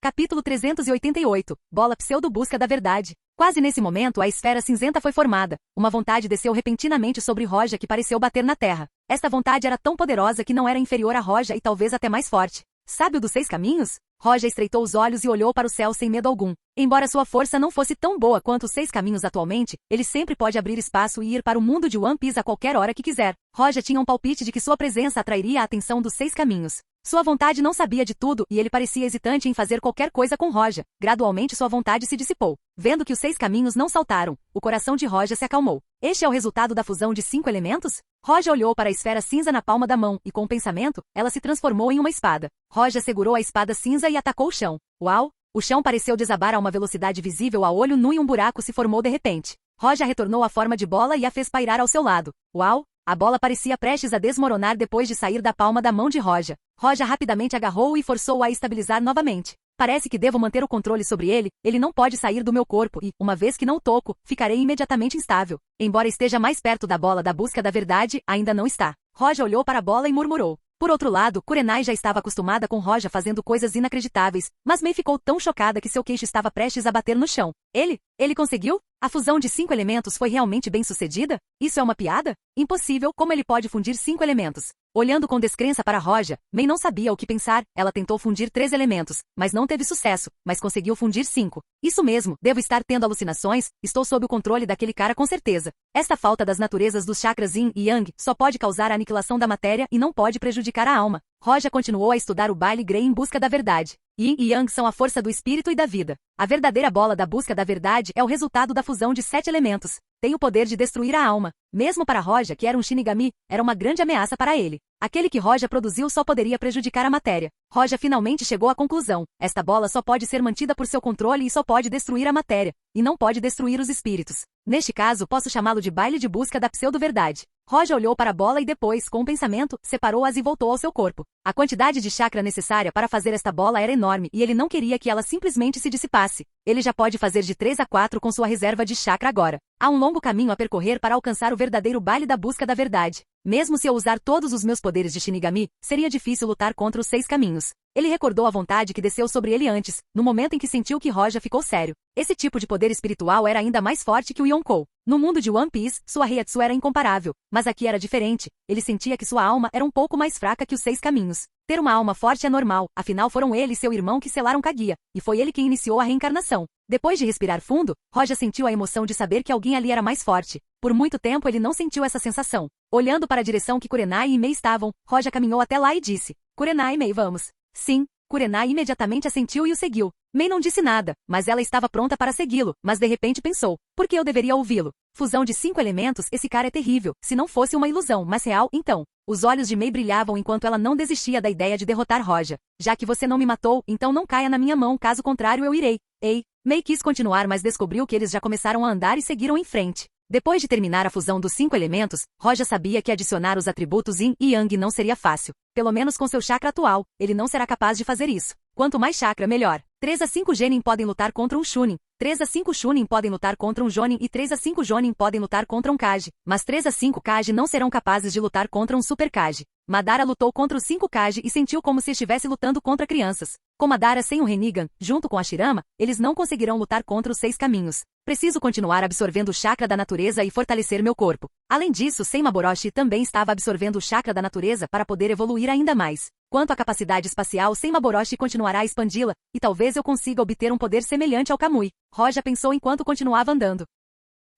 Capítulo 388. Bola pseudo-busca da verdade. Quase nesse momento a esfera cinzenta foi formada. Uma vontade desceu repentinamente sobre Roja que pareceu bater na terra. Esta vontade era tão poderosa que não era inferior a Roja e talvez até mais forte. Sábio dos 6 caminhos? Roja estreitou os olhos e olhou para o céu sem medo algum. Embora sua força não fosse tão boa quanto os 6 caminhos atualmente, ele sempre pode abrir espaço e ir para o mundo de One Piece a qualquer hora que quiser. Roja tinha um palpite de que sua presença atrairia a atenção dos 6 caminhos. Sua vontade não sabia de tudo e ele parecia hesitante em fazer qualquer coisa com Roja. Gradualmente sua vontade se dissipou. Vendo que os 6 caminhos não saltaram, o coração de Roja se acalmou. Este é o resultado da fusão de 5 elementos? Roja olhou para a esfera cinza na palma da mão e com o pensamento, ela se transformou em uma espada. Roja segurou a espada cinza e atacou o chão. Uau! O chão pareceu desabar a uma velocidade visível a olho nu e um buraco se formou de repente. Roja retornou à forma de bola e a fez pairar ao seu lado. Uau! A bola parecia prestes a desmoronar depois de sair da palma da mão de Roja. Roja rapidamente agarrou-o e forçou-o a estabilizar novamente. Parece que devo manter o controle sobre ele, ele não pode sair do meu corpo e, uma vez que não toco, ficarei imediatamente instável. Embora esteja mais perto da bola da busca da verdade, ainda não está. Roja olhou para a bola e murmurou. Por outro lado, Kurenai já estava acostumada com Roja fazendo coisas inacreditáveis, mas Mei ficou tão chocada que seu queixo estava prestes a bater no chão. Ele conseguiu? A fusão de 5 elementos foi realmente bem sucedida? Isso é uma piada? Impossível, como ele pode fundir 5 elementos? Olhando com descrença para Roja, Mei não sabia o que pensar, ela tentou fundir 3 elementos, mas não teve sucesso, mas conseguiu fundir 5. Isso mesmo, devo estar tendo alucinações, estou sob o controle daquele cara com certeza. Esta falta das naturezas dos chakras Yin e Yang só pode causar a aniquilação da matéria e não pode prejudicar a alma. Roja continuou a estudar o baile Grey em busca da verdade. Yin e Yang são a força do espírito e da vida. A verdadeira bola da busca da verdade é o resultado da fusão de 7 elementos. Tem o poder de destruir a alma. Mesmo para Roja, que era um Shinigami, era uma grande ameaça para ele. Aquele que Roja produziu só poderia prejudicar a matéria. Roja finalmente chegou à conclusão. Esta bola só pode ser mantida por seu controle e só pode destruir a matéria, e não pode destruir os espíritos. Neste caso, posso chamá-lo de baile de busca da pseudo-verdade. Roja olhou para a bola e depois, com um pensamento, separou-as e voltou ao seu corpo. A quantidade de chakra necessária para fazer esta bola era enorme e ele não queria que ela simplesmente se dissipasse. Ele já pode fazer de 3 a 4 com sua reserva de chakra agora. Há um longo caminho a percorrer para alcançar o verdadeiro baile da busca da verdade. Mesmo se eu usar todos os meus poderes de Shinigami, seria difícil lutar contra os 6 caminhos. Ele recordou a vontade que desceu sobre ele antes, no momento em que sentiu que Roja ficou sério. Esse tipo de poder espiritual era ainda mais forte que o Yonkou. No mundo de One Piece, sua Reiatsu era incomparável, mas aqui era diferente. Ele sentia que sua alma era um pouco mais fraca que os 6 caminhos. Ter uma alma forte é normal, afinal foram ele e seu irmão que selaram Kaguya, e foi ele quem iniciou a reencarnação. Depois de respirar fundo, Roja sentiu a emoção de saber que alguém ali era mais forte. Por muito tempo ele não sentiu essa sensação. Olhando para a direção que Kurenai e Mei estavam, Roja caminhou até lá e disse: Kurenai e Mei, vamos. Sim. Kurenai imediatamente assentiu e o seguiu. Mei não disse nada, mas ela estava pronta para segui-lo, mas de repente pensou, por que eu deveria ouvi-lo? Fusão de 5 elementos, esse cara é terrível, se não fosse uma ilusão, mas real, então. Os olhos de Mei brilhavam enquanto ela não desistia da ideia de derrotar Roja. Já que você não me matou, então não caia na minha mão, caso contrário eu irei. Ei, Mei quis continuar mas descobriu que eles já começaram a andar e seguiram em frente. Depois de terminar a fusão dos 5 elementos, Roja sabia que adicionar os atributos Yin e Yang não seria fácil. Pelo menos com seu chakra atual, ele não será capaz de fazer isso. Quanto mais chakra, melhor. 3 a 5 Genin podem lutar contra um Chunin. 3 a 5 Chunin podem lutar contra um Jonin e 3 a 5 Jonin podem lutar contra um Kage. Mas 3 a 5 Kage não serão capazes de lutar contra um Super Kage. Madara lutou contra os 5 Kage e sentiu como se estivesse lutando contra crianças. Com Madara sem o Rinnegan, junto com a Shirama, eles não conseguirão lutar contra os 6 caminhos. Preciso continuar absorvendo o chakra da natureza e fortalecer meu corpo. Além disso, Senmaboroshi também estava absorvendo o chakra da natureza para poder evoluir ainda mais. Quanto à capacidade espacial, Senmaboroshi continuará a expandi-la, e talvez eu consiga obter um poder semelhante ao Kamui. Roja pensou enquanto continuava andando.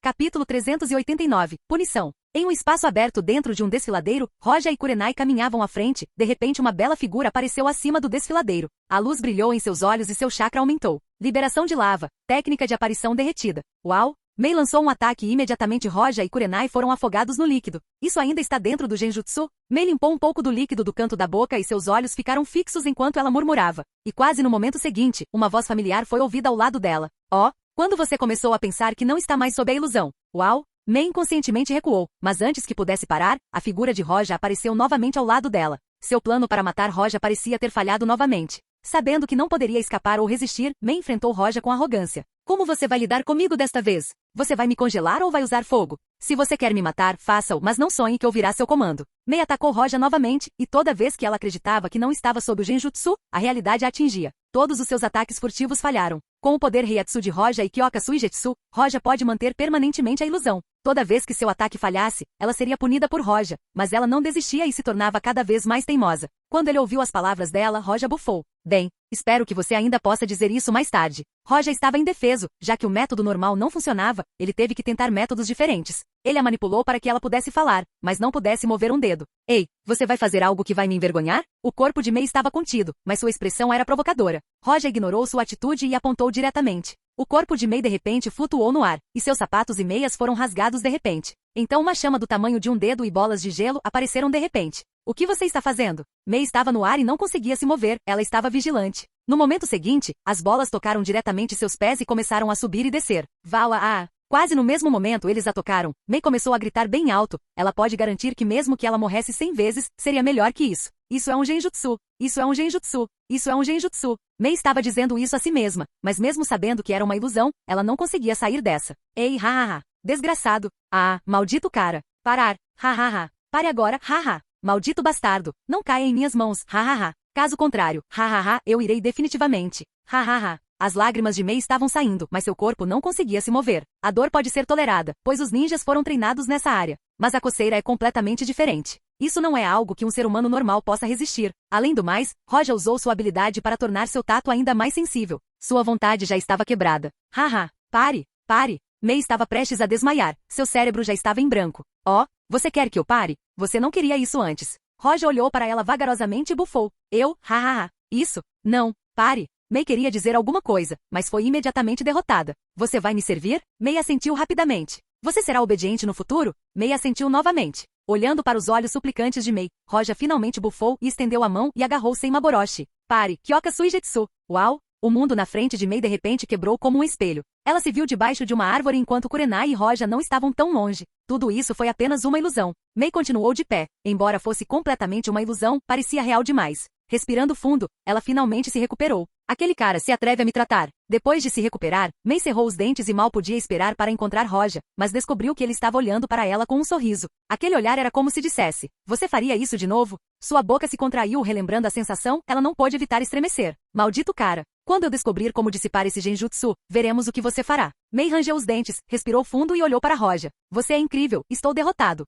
Capítulo 389. Punição. Em um espaço aberto dentro de um desfiladeiro, Roja e Kurenai caminhavam à frente. De repente uma bela figura apareceu acima do desfiladeiro. A luz brilhou em seus olhos e seu chakra aumentou. Liberação de lava. Técnica de aparição derretida. Uau! Mei lançou um ataque e imediatamente Roja e Kurenai foram afogados no líquido. Isso ainda está dentro do genjutsu? Mei limpou um pouco do líquido do canto da boca e seus olhos ficaram fixos enquanto ela murmurava. E quase no momento seguinte, uma voz familiar foi ouvida ao lado dela. Oh, quando você começou a pensar que não está mais sob a ilusão? Uau! Mei inconscientemente recuou, mas antes que pudesse parar, a figura de Roja apareceu novamente ao lado dela. Seu plano para matar Roja parecia ter falhado novamente. Sabendo que não poderia escapar ou resistir, Mei enfrentou Roja com arrogância. Como você vai lidar comigo desta vez? Você vai me congelar ou vai usar fogo? Se você quer me matar, faça-o, mas não sonhe que ouvirá seu comando. Mei atacou Roja novamente, e toda vez que ela acreditava que não estava sob o genjutsu, a realidade a atingia. Todos os seus ataques furtivos falharam. Com o poder Reiatsu de Roja e Kyoka Suigetsu, Roja pode manter permanentemente a ilusão. Toda vez que seu ataque falhasse, ela seria punida por Roja, mas ela não desistia e se tornava cada vez mais teimosa. Quando ele ouviu as palavras dela, Roja bufou. Bem, espero que você ainda possa dizer isso mais tarde. Roja estava indefeso, já que o método normal não funcionava, ele teve que tentar métodos diferentes. Ele a manipulou para que ela pudesse falar, mas não pudesse mover um dedo. Ei, você vai fazer algo que vai me envergonhar? O corpo de Mei estava contido, mas sua expressão era provocadora. Roja ignorou sua atitude e apontou diretamente. O corpo de Mei de repente flutuou no ar, e seus sapatos e meias foram rasgados de repente. Então uma chama do tamanho de um dedo e bolas de gelo apareceram de repente. O que você está fazendo? Mei estava no ar e não conseguia se mover, ela estava vigilante. No momento seguinte, as bolas tocaram diretamente seus pés e começaram a subir e descer. Vala. Quase no mesmo momento eles a tocaram. Mei começou a gritar bem alto. Ela pode garantir que mesmo que ela morresse 100 vezes, seria melhor que isso. Isso é um genjutsu. Isso é um genjutsu. Isso é um genjutsu. Mei estava dizendo isso a si mesma, mas mesmo sabendo que era uma ilusão, ela não conseguia sair dessa. Ei, hahaha. Desgraçado. Ah, maldito cara. Parar. Hahaha. Pare agora. Haha. Maldito bastardo. Não caia em minhas mãos. Hahaha. Caso contrário. Hahaha. Eu irei definitivamente. Hahaha. As lágrimas de Mei estavam saindo, mas seu corpo não conseguia se mover. A dor pode ser tolerada, pois os ninjas foram treinados nessa área. Mas a coceira é completamente diferente. Isso não é algo que um ser humano normal possa resistir. Além do mais, Roja usou sua habilidade para tornar seu tato ainda mais sensível. Sua vontade já estava quebrada. Haha. Pare. Pare. Mei estava prestes a desmaiar. Seu cérebro já estava em branco. Oh, você quer que eu pare? Você não queria isso antes. Roja olhou para ela vagarosamente e bufou. Eu? Hahaha. Isso? Não. Pare. Mei queria dizer alguma coisa, mas foi imediatamente derrotada. Você vai me servir? Mei assentiu rapidamente. Você será obediente no futuro? Mei assentiu novamente. Olhando para os olhos suplicantes de Mei, Roja finalmente bufou e estendeu a mão e agarrou Senmaboroshi. Pare, Kyoka Suigetsu. Uau! O mundo na frente de Mei de repente quebrou como um espelho. Ela se viu debaixo de uma árvore enquanto Kurenai e Roja não estavam tão longe. Tudo isso foi apenas uma ilusão. Mei continuou de pé. Embora fosse completamente uma ilusão, parecia real demais. Respirando fundo, ela finalmente se recuperou. Aquele cara se atreve a me tratar. Depois de se recuperar, Mei cerrou os dentes e mal podia esperar para encontrar Roja, mas descobriu que ele estava olhando para ela com um sorriso. Aquele olhar era como se dissesse, você faria isso de novo? Sua boca se contraiu relembrando a sensação, ela não pôde evitar estremecer. Maldito cara. Quando eu descobrir como dissipar esse genjutsu, veremos o que você fará. Mei rangeu os dentes, respirou fundo e olhou para Roja. Você é incrível, estou derrotado.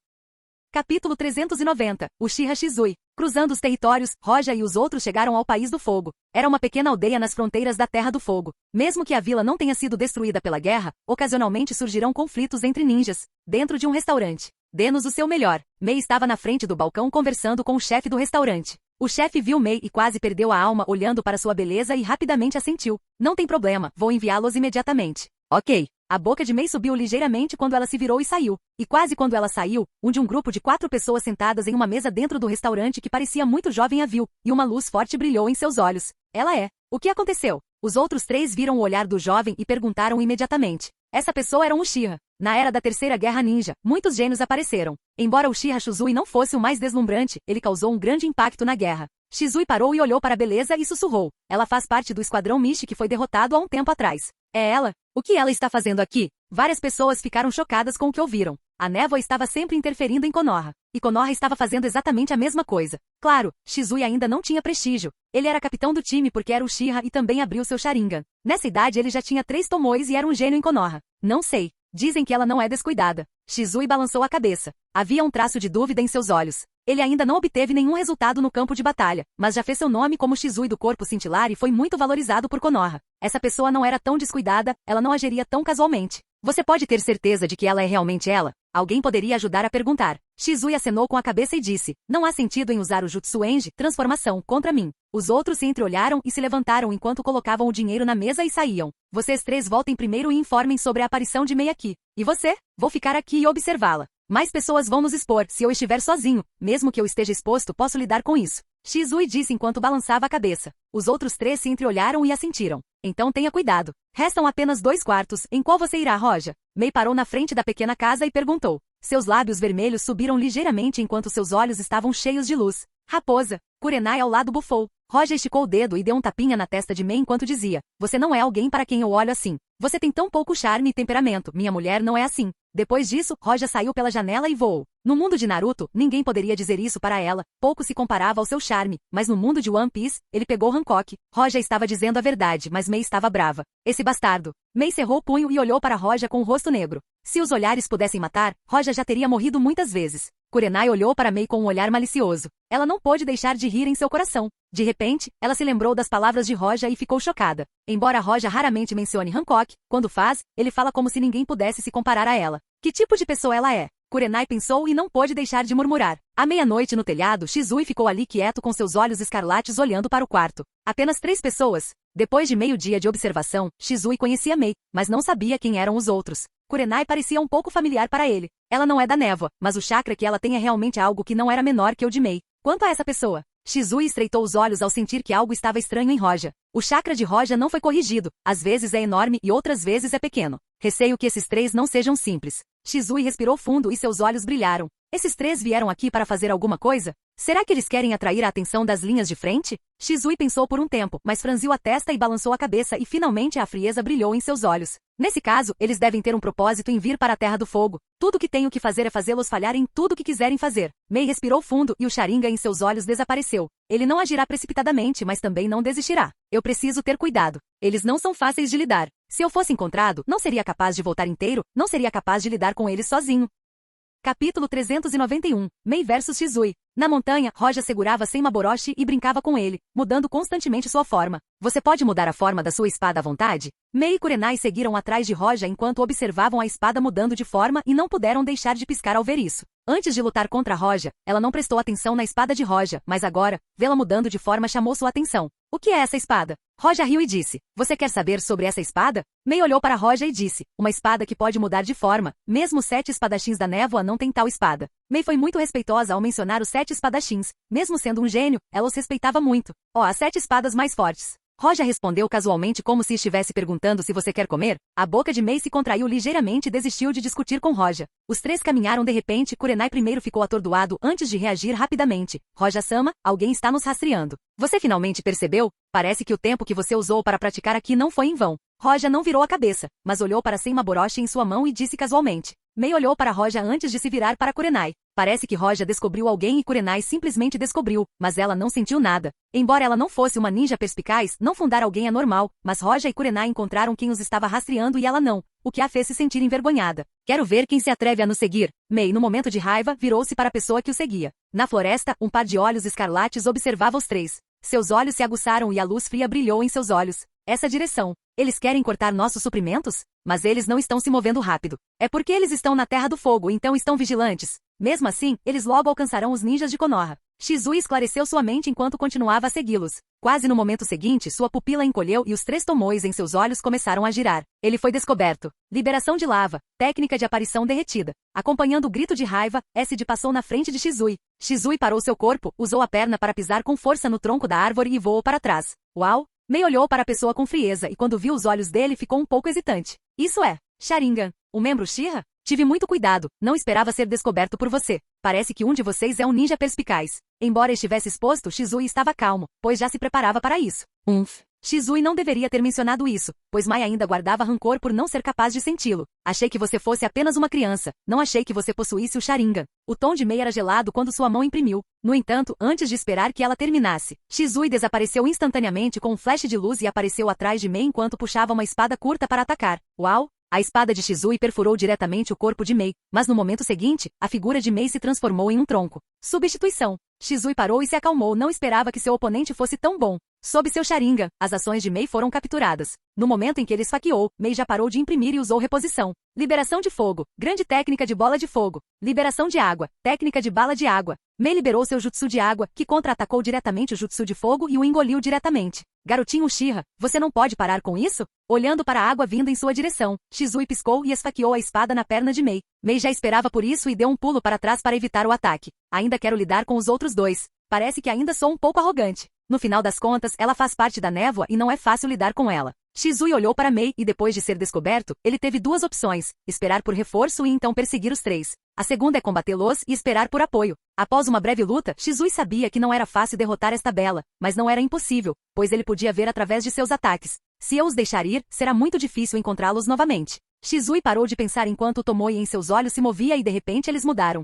Capítulo 390. Uchiha Shizui. Cruzando os territórios, Roja e os outros chegaram ao País do Fogo. Era uma pequena aldeia nas fronteiras da Terra do Fogo. Mesmo que a vila não tenha sido destruída pela guerra, ocasionalmente surgirão conflitos entre ninjas. Dentro de um restaurante. Dê-nos o seu melhor. Mei estava na frente do balcão conversando com o chefe do restaurante. O chefe viu Mei e quase perdeu a alma olhando para sua beleza e rapidamente assentiu. Não tem problema, vou enviá-los imediatamente. Ok. A boca de Mei subiu ligeiramente quando ela se virou e saiu. E quase quando ela saiu, um grupo de 4 pessoas sentadas em uma mesa dentro do restaurante que parecia muito jovem a viu, e uma luz forte brilhou em seus olhos. Ela é. O que aconteceu? Os outros 3 viram o olhar do jovem e perguntaram imediatamente. Essa pessoa era um Uchiha. Na era da Terceira Guerra Ninja, muitos gênios apareceram. Embora o Uchiha Shizui não fosse o mais deslumbrante, ele causou um grande impacto na guerra. Shizui parou e olhou para a beleza e sussurrou. Ela faz parte do esquadrão Mishi que foi derrotado há um tempo atrás. É ela? O que ela está fazendo aqui? Várias pessoas ficaram chocadas com o que ouviram. A névoa estava sempre interferindo em Konoha. E Konoha estava fazendo exatamente a mesma coisa. Claro, Shizui ainda não tinha prestígio. Ele era capitão do time porque era Uchiha e também abriu seu Sharingan. Nessa idade ele já tinha 3 tomoes e era um gênio em Konoha. Não sei. Dizem que ela não é descuidada. Shizui balançou a cabeça. Havia um traço de dúvida em seus olhos. Ele ainda não obteve nenhum resultado no campo de batalha, mas já fez seu nome como Shizui do corpo cintilar e foi muito valorizado por Konoha. Essa pessoa não era tão descuidada, ela não agiria tão casualmente. Você pode ter certeza de que ela é realmente ela? Alguém poderia ajudar a perguntar. Shizui acenou com a cabeça e disse, não há sentido em usar o Jutsu-Enji, transformação, contra mim. Os outros se entreolharam e se levantaram enquanto colocavam o dinheiro na mesa e saíam. Vocês três voltem primeiro e informem sobre a aparição de Mei aqui. E você? Vou ficar aqui e observá-la. Mais pessoas vão nos expor se eu estiver sozinho. Mesmo que eu esteja exposto, posso lidar com isso. Shizui disse enquanto balançava a cabeça. Os outros três se entreolharam e assentiram. Então tenha cuidado. Restam apenas 2 quartos. Em qual você irá, Roja? Mei parou na frente da pequena casa e perguntou. Seus lábios vermelhos subiram ligeiramente enquanto seus olhos estavam cheios de luz. Raposa. Kurenai ao lado bufou. Roja esticou o dedo e deu um tapinha na testa de Mei enquanto dizia. Você não é alguém para quem eu olho assim. Você tem tão pouco charme e temperamento. Minha mulher não é assim. Depois disso, Roja saiu pela janela e voou. No mundo de Naruto, ninguém poderia dizer isso para ela. Pouco se comparava ao seu charme. Mas no mundo de One Piece, ele pegou Hancock. Roja estava dizendo a verdade, mas Mei estava brava. Esse bastardo. Mei cerrou o punho e olhou para Roja com o rosto negro. Se os olhares pudessem matar, Roja já teria morrido muitas vezes. Kurenai olhou para Mei com um olhar malicioso. Ela não pôde deixar de rir em seu coração. De repente, ela se lembrou das palavras de Roja e ficou chocada. Embora Roja raramente mencione Hancock, quando faz, ele fala como se ninguém pudesse se comparar a ela. Que tipo de pessoa ela é? Kurenai pensou e não pôde deixar de murmurar. À meia-noite no telhado, Shizui ficou ali quieto com seus olhos escarlates olhando para o quarto. Apenas 3 pessoas. Depois de meio-dia de observação, Shizui conhecia Mei, mas não sabia quem eram os outros. Kurenai parecia um pouco familiar para ele. Ela não é da névoa, mas o chakra que ela tem é realmente algo que não era menor que o de Mei. Quanto a essa pessoa? Shizui estreitou os olhos ao sentir que algo estava estranho em Roja. O chakra de Roja não foi corrigido. Às vezes é enorme e outras vezes é pequeno. Receio que esses 3 não sejam simples. Shizui respirou fundo e seus olhos brilharam. Esses 3 vieram aqui para fazer alguma coisa? Será que eles querem atrair a atenção das linhas de frente? Shizui pensou por um tempo, mas franziu a testa e balançou a cabeça e finalmente a frieza brilhou em seus olhos. Nesse caso, eles devem ter um propósito em vir para a Terra do Fogo. Tudo o que tenho que fazer é fazê-los falhar em tudo o que quiserem fazer. Mei respirou fundo e o Sharingan em seus olhos desapareceu. Ele não agirá precipitadamente, mas também não desistirá. Eu preciso ter cuidado. Eles não são fáceis de lidar. Se eu fosse encontrado, não seria capaz de voltar inteiro, não seria capaz de lidar com eles sozinho. Capítulo 391. Mei vs Shizui. Na montanha, Roja segurava Senmaboroshi e brincava com ele, mudando constantemente sua forma. Você pode mudar a forma da sua espada à vontade? Mei e Kurenai seguiram atrás de Roja enquanto observavam a espada mudando de forma e não puderam deixar de piscar ao ver isso. Antes de lutar contra Roja, ela não prestou atenção na espada de Roja, mas agora, vê-la mudando de forma chamou sua atenção. O que é essa espada? Roja riu e disse, você quer saber sobre essa espada? Mei olhou para Roja e disse, uma espada que pode mudar de forma, mesmo os 7 espadachins da névoa não têm tal espada. Mei foi muito respeitosa ao mencionar os 7 espadachins. Mesmo sendo um gênio, ela os respeitava muito. As 7 espadas mais fortes. Roja respondeu casualmente como se estivesse perguntando se você quer comer. A boca de Mei se contraiu ligeiramente e desistiu de discutir com Roja. Os 3 caminharam de repente. Kurenai primeiro ficou atordoado antes de reagir rapidamente. Roja-sama, alguém está nos rastreando. Você finalmente percebeu? Parece que o tempo que você usou para praticar aqui não foi em vão. Roja não virou a cabeça, mas olhou para Senmaboroshi em sua mão e disse casualmente. Mei olhou para Roja antes de se virar para Kurenai. Parece que Roja descobriu alguém e Kurenai simplesmente descobriu, mas ela não sentiu nada. Embora ela não fosse uma ninja perspicaz, não fundar alguém é normal, mas Roja e Kurenai encontraram quem os estava rastreando e ela não, o que a fez se sentir envergonhada. Quero ver quem se atreve a nos seguir. Mei, no momento de raiva, virou-se para a pessoa que o seguia. Na floresta, um par de olhos escarlates observava os 3. Seus olhos se aguçaram e a luz fria brilhou em seus olhos. Essa direção. Eles querem cortar nossos suprimentos? Mas eles não estão se movendo rápido. É porque eles estão na Terra do Fogo, então estão vigilantes. Mesmo assim, eles logo alcançarão os ninjas de Konoha. Shizui esclareceu sua mente enquanto continuava a segui-los. Quase no momento seguinte, sua pupila encolheu e os 3 tomoes em seus olhos começaram a girar. Ele foi descoberto. Liberação de lava. Técnica de aparição derretida. Acompanhando o grito de raiva, Acid passou na frente de Shizui. Shizui parou seu corpo, usou a perna para pisar com força no tronco da árvore e voou para trás. Uau! Mei olhou para a pessoa com frieza e quando viu os olhos dele ficou um pouco hesitante. Isso é Sharingan. O membro Uchiha? Tive muito cuidado, não esperava ser descoberto por você. Parece que um de vocês é um ninja perspicaz. Embora estivesse exposto, Shizui estava calmo, pois já se preparava para isso. Shizui não deveria ter mencionado isso, pois Mai ainda guardava rancor por não ser capaz de senti-lo. Achei que você fosse apenas uma criança, não achei que você possuísse o Sharingan. O tom de Mei era gelado quando sua mão imprimiu. No entanto, antes de esperar que ela terminasse, Shizui desapareceu instantaneamente com um flash de luz e apareceu atrás de Mei enquanto puxava uma espada curta para atacar. Uau! A espada de Shizui perfurou diretamente o corpo de Mei, mas no momento seguinte, a figura de Mei se transformou em um tronco. Substituição. Shizui parou e se acalmou, não esperava que seu oponente fosse tão bom. Sob seu Sharingan, as ações de Mei foram capturadas. No momento em que ele esfaqueou, Mei já parou de imprimir e usou reposição. Liberação de fogo, grande técnica de bola de fogo. Liberação de água, técnica de bala de água. Mei liberou seu jutsu de água, que contra-atacou diretamente o jutsu de fogo e o engoliu diretamente. Garotinho Uchiha, você não pode parar com isso? Olhando para a água vindo em sua direção, Shizui piscou e esfaqueou a espada na perna de Mei. Mei já esperava por isso e deu um pulo para trás para evitar o ataque. Ainda quero lidar com os outros dois. Parece que ainda sou um pouco arrogante. No final das contas, ela faz parte da névoa e não é fácil lidar com ela. Shizui olhou para Mei e depois de ser descoberto, ele teve duas opções, esperar por reforço e então perseguir os três. A segunda é combatê-los e esperar por apoio. Após uma breve luta, Shizui sabia que não era fácil derrotar esta bela, mas não era impossível, pois ele podia ver através de seus ataques. Se eu os deixar ir, será muito difícil encontrá-los novamente. Shizui parou de pensar enquanto o Tomoe em seus olhos se movia e de repente eles mudaram.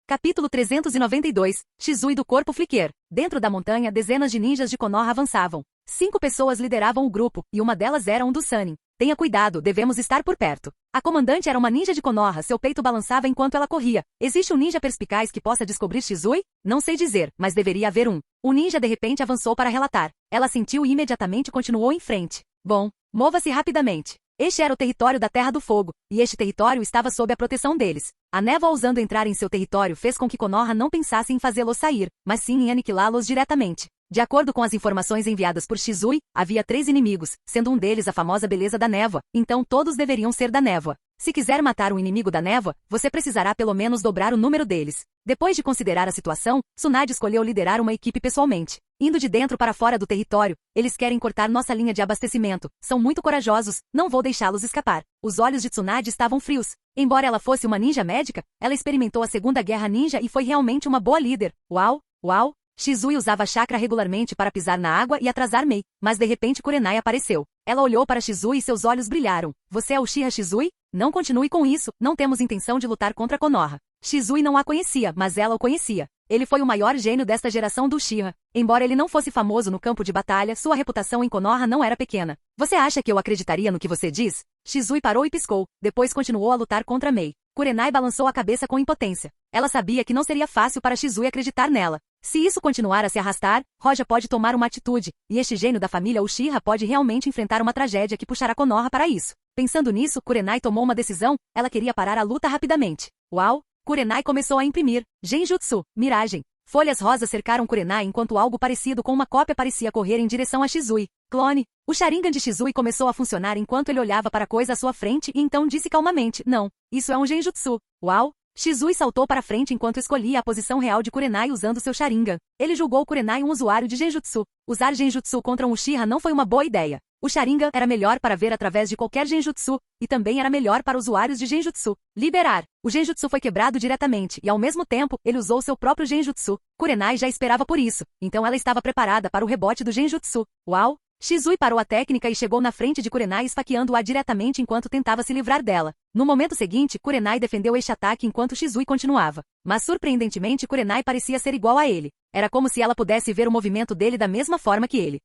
Capítulo 392, Shizui do corpo Flicker. Dentro da montanha, dezenas de ninjas de Konoha avançavam. 5 pessoas lideravam o grupo, e uma delas era um dos Sannin. Tenha cuidado, devemos estar por perto. A comandante era uma ninja de Konoha, seu peito balançava enquanto ela corria. Existe um ninja perspicaz que possa descobrir Shizui? Não sei dizer, mas deveria haver um. O ninja de repente avançou para relatar. Ela sentiu e imediatamente continuou em frente. Bom, mova-se rapidamente. Este era o território da Terra do Fogo, e este território estava sob a proteção deles. A névoa ousando entrar em seu território fez com que Konoha não pensasse em fazê-los sair, mas sim em aniquilá-los diretamente. De acordo com as informações enviadas por Shizui, havia 3 inimigos, sendo um deles a famosa beleza da névoa, então todos deveriam ser da névoa. Se quiser matar um inimigo da névoa, você precisará pelo menos dobrar o número deles. Depois de considerar a situação, Tsunade escolheu liderar uma equipe pessoalmente. Indo de dentro para fora do território, eles querem cortar nossa linha de abastecimento. São muito corajosos, não vou deixá-los escapar. Os olhos de Tsunade estavam frios. Embora ela fosse uma ninja médica, ela experimentou a Segunda Guerra Ninja e foi realmente uma boa líder. Uau, uau! Shizui usava chakra regularmente para pisar na água e atrasar Mei, mas de repente Kurenai apareceu. Ela olhou para Shizui e seus olhos brilharam. Você é Uchiha Shizui? Não continue com isso, não temos intenção de lutar contra Konoha. Shizui não a conhecia, mas ela o conhecia. Ele foi o maior gênio desta geração do Uchiha. Embora ele não fosse famoso no campo de batalha, sua reputação em Konoha não era pequena. Você acha que eu acreditaria no que você diz? Shizui parou e piscou, depois continuou a lutar contra Mei. Kurenai balançou a cabeça com impotência. Ela sabia que não seria fácil para Shizui acreditar nela. Se isso continuar a se arrastar, Roja pode tomar uma atitude, e este gênio da família Uchiha pode realmente enfrentar uma tragédia que puxará Konoha para isso. Pensando nisso, Kurenai tomou uma decisão, ela queria parar a luta rapidamente. Uau! Kurenai começou a imprimir. Genjutsu, miragem. Folhas rosas cercaram Kurenai enquanto algo parecido com uma cópia parecia correr em direção a Shizui. Clone. O Sharingan de Shizui começou a funcionar enquanto ele olhava para a coisa à sua frente e então disse calmamente, não, isso é um Genjutsu. Uau! Shizui saltou para frente enquanto escolhia a posição real de Kurenai usando seu Sharingan. Ele julgou Kurenai um usuário de Genjutsu. Usar Genjutsu contra um Uchiha não foi uma boa ideia. O Sharingan era melhor para ver através de qualquer Genjutsu, e também era melhor para usuários de Genjutsu. Liberar. O Genjutsu foi quebrado diretamente, e ao mesmo tempo, ele usou seu próprio Genjutsu. Kurenai já esperava por isso, então ela estava preparada para o rebote do Genjutsu. Uau! Shizui parou a técnica e chegou na frente de Kurenai esfaqueando-a diretamente enquanto tentava se livrar dela. No momento seguinte, Kurenai defendeu este ataque enquanto Shizui continuava. Mas surpreendentemente Kurenai parecia ser igual a ele. Era como se ela pudesse ver o movimento dele da mesma forma que ele.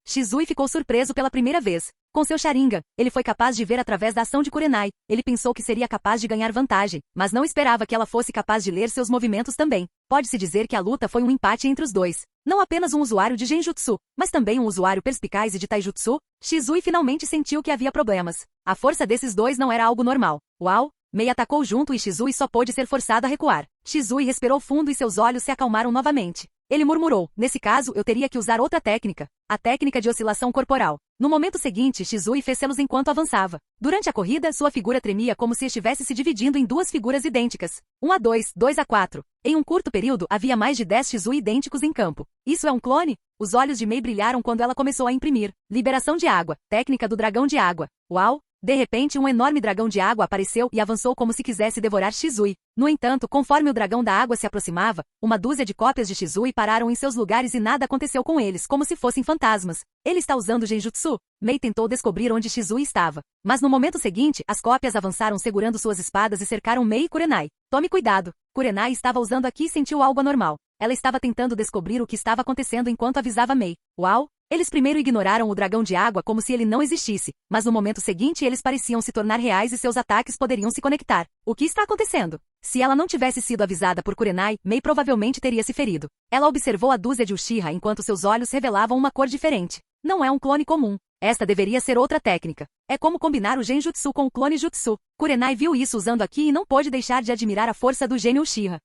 Shizui ficou surpreso pela primeira vez. Com seu Sharingan, ele foi capaz de ver através da ação de Kurenai. Ele pensou que seria capaz de ganhar vantagem, mas não esperava que ela fosse capaz de ler seus movimentos também. Pode-se dizer que a luta foi um empate entre os dois. Não apenas um usuário de Genjutsu, mas também um usuário perspicaz e de Taijutsu, Shizui finalmente sentiu que havia problemas. A força desses dois não era algo normal. Uau! Mei atacou junto e Shizui só pôde ser forçado a recuar. Shizui respirou fundo e seus olhos se acalmaram novamente. Ele murmurou, nesse caso eu teria que usar outra técnica, a técnica de oscilação corporal. No momento seguinte, Shizui fez selos enquanto avançava. Durante a corrida, sua figura tremia como se estivesse se dividindo em duas figuras idênticas. 1 a 2, 2 a 4. Em um curto período, havia mais de 10 Shizui idênticos em campo. Isso é um clone? Os olhos de Mei brilharam quando ela começou a imprimir. Liberação de água, técnica do dragão de água. Uau! De repente um enorme dragão de água apareceu e avançou como se quisesse devorar Shizui. No entanto, conforme o dragão da água se aproximava, uma dúzia de cópias de Shizui pararam em seus lugares e nada aconteceu com eles, como se fossem fantasmas. Ele está usando Genjutsu? Mei tentou descobrir onde Shizui estava. Mas no momento seguinte, as cópias avançaram segurando suas espadas e cercaram Mei e Kurenai. Tome cuidado. Kurenai estava usando aqui e sentiu algo anormal. Ela estava tentando descobrir o que estava acontecendo enquanto avisava Mei. Uau! Eles primeiro ignoraram o dragão de água como se ele não existisse, mas no momento seguinte eles pareciam se tornar reais e seus ataques poderiam se conectar. O que está acontecendo? Se ela não tivesse sido avisada por Kurenai, Mei provavelmente teria se ferido. Ela observou a dúzia de Uchiha enquanto seus olhos revelavam uma cor diferente. Não é um clone comum. Esta deveria ser outra técnica. É como combinar o Genjutsu com o clone Jutsu. Kurenai viu isso usando aqui e não pôde deixar de admirar a força do gênio Uchiha.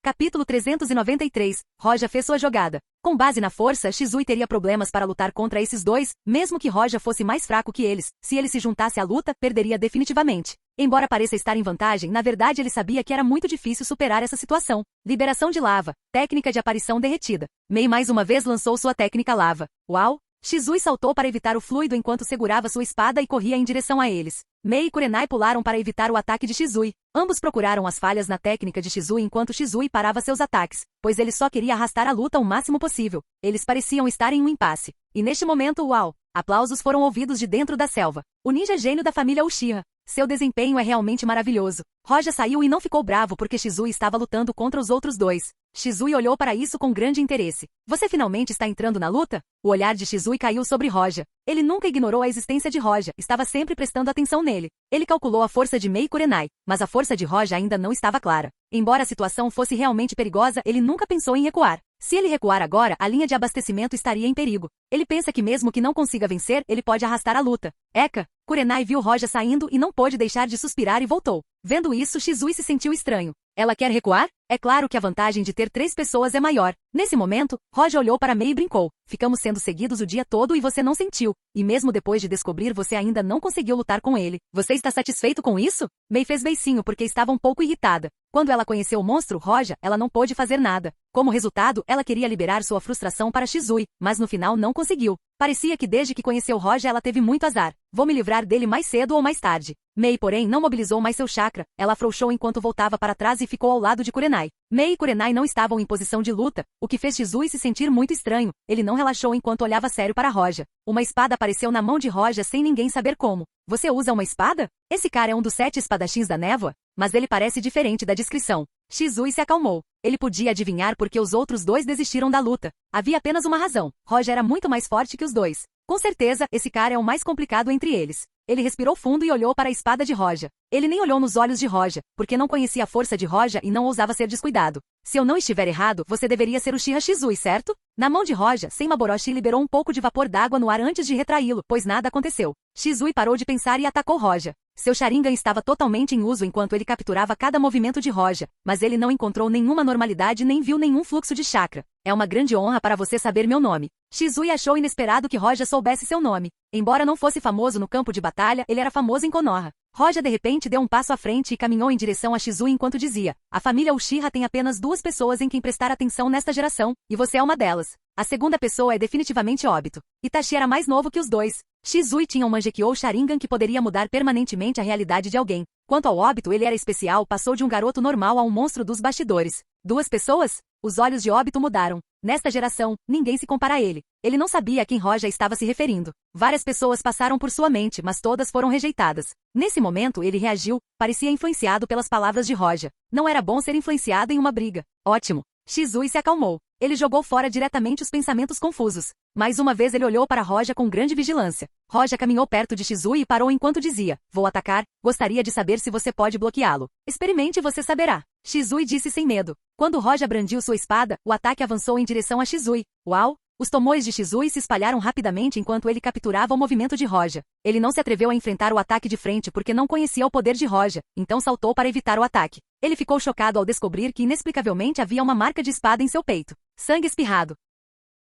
Capítulo 393. Roja fez sua jogada. Com base na força, Shizui teria problemas para lutar contra esses dois, mesmo que Roja fosse mais fraco que eles. Se ele se juntasse à luta, perderia definitivamente. Embora pareça estar em vantagem, na verdade ele sabia que era muito difícil superar essa situação. Liberação de lava. Técnica de aparição derretida. Mei mais uma vez lançou sua técnica lava. Uau! Shizui saltou para evitar o fluido enquanto segurava sua espada e corria em direção a eles. Mei e Kurenai pularam para evitar o ataque de Shizui. Ambos procuraram as falhas na técnica de Shizui enquanto Shizui parava seus ataques, pois ele só queria arrastar a luta o máximo possível. Eles pareciam estar em um impasse. E neste momento, uau! Aplausos foram ouvidos de dentro da selva. O ninja gênio da família Uchiha. Seu desempenho é realmente maravilhoso. Roja saiu e não ficou bravo porque Shizui estava lutando contra os outros dois. Shizui olhou para isso com grande interesse. Você finalmente está entrando na luta? O olhar de Shizui caiu sobre Roja. Ele nunca ignorou a existência de Roja, estava sempre prestando atenção nele. Ele calculou a força de Mei e Kurenai, mas a força de Roja ainda não estava clara. Embora a situação fosse realmente perigosa, ele nunca pensou em recuar. Se ele recuar agora, a linha de abastecimento estaria em perigo. Ele pensa que mesmo que não consiga vencer, ele pode arrastar a luta. Eka! Kurenai viu Roja saindo e não pôde deixar de suspirar e voltou. Vendo isso, Shizui se sentiu estranho. Ela quer recuar? É claro que a vantagem de ter 3 pessoas é maior. Nesse momento, Roja olhou para Mei e brincou. Ficamos sendo seguidos o dia todo e você não sentiu. E mesmo depois de descobrir, você ainda não conseguiu lutar com ele. Você está satisfeito com isso? Mei fez beicinho porque estava um pouco irritada. Quando ela conheceu o monstro Roja, ela não pôde fazer nada. Como resultado, ela queria liberar sua frustração para Shizui, mas no final não conseguiu. Parecia que desde que conheceu Roja ela teve muito azar. Vou me livrar dele mais cedo ou mais tarde. Mei, porém, não mobilizou mais seu chakra. Ela afrouxou enquanto voltava para trás e ficou ao lado de Kurenai. Mei e Kurenai não estavam em posição de luta, o que fez Shizui se sentir muito estranho. Ele não relaxou enquanto olhava sério para Roja. Uma espada apareceu na mão de Roja sem ninguém saber como. Você usa uma espada? Esse cara é um dos 7 espadachins da névoa? Mas ele parece diferente da descrição. Shizui se acalmou. Ele podia adivinhar porque os outros dois desistiram da luta. Havia apenas uma razão. Roja era muito mais forte que os dois. Com certeza, esse cara é o mais complicado entre eles. Ele respirou fundo e olhou para a espada de Roja. Ele nem olhou nos olhos de Roja, porque não conhecia a força de Roja e não ousava ser descuidado. Se eu não estiver errado, você deveria ser o Uchiha Shizui, certo? Na mão de Roja, Senmaboroshi liberou um pouco de vapor d'água no ar antes de retraí-lo, pois nada aconteceu. Shizui parou de pensar e atacou Roja. Seu Sharingan estava totalmente em uso enquanto ele capturava cada movimento de Roja, mas ele não encontrou nenhuma normalidade nem viu nenhum fluxo de chakra. É uma grande honra para você saber meu nome. Shizui achou inesperado que Roja soubesse seu nome. Embora não fosse famoso no campo de batalha, ele era famoso em Konoha. Roja de repente deu um passo à frente e caminhou em direção a Shizui enquanto dizia: a família Uchiha tem apenas 2 pessoas em quem prestar atenção nesta geração, e você é uma delas. A segunda pessoa é definitivamente Obito. Itachi era mais novo que os dois. Shizui tinha um Mangekyou Sharingan que poderia mudar permanentemente a realidade de alguém. Quanto ao Obito, ele era especial, passou de um garoto normal a um monstro dos bastidores. 2 pessoas? Os olhos de Obito mudaram. Nesta geração, ninguém se compara a ele. Ele não sabia a quem Roja estava se referindo. Várias pessoas passaram por sua mente, mas todas foram rejeitadas. Nesse momento, ele reagiu, parecia influenciado pelas palavras de Roja. Não era bom ser influenciado em uma briga. Ótimo. Shizui se acalmou. Ele jogou fora diretamente os pensamentos confusos. Mais uma vez ele olhou para Roja com grande vigilância. Roja caminhou perto de Shizui e parou enquanto dizia: vou atacar, gostaria de saber se você pode bloqueá-lo. Experimente e você saberá. Shizui disse sem medo. Quando Roja brandiu sua espada, o ataque avançou em direção a Shizui. Uau! Os tomoes de Shizui se espalharam rapidamente enquanto ele capturava o movimento de Roja. Ele não se atreveu a enfrentar o ataque de frente porque não conhecia o poder de Roja, então saltou para evitar o ataque. Ele ficou chocado ao descobrir que inexplicavelmente havia uma marca de espada em seu peito. Sangue espirrado.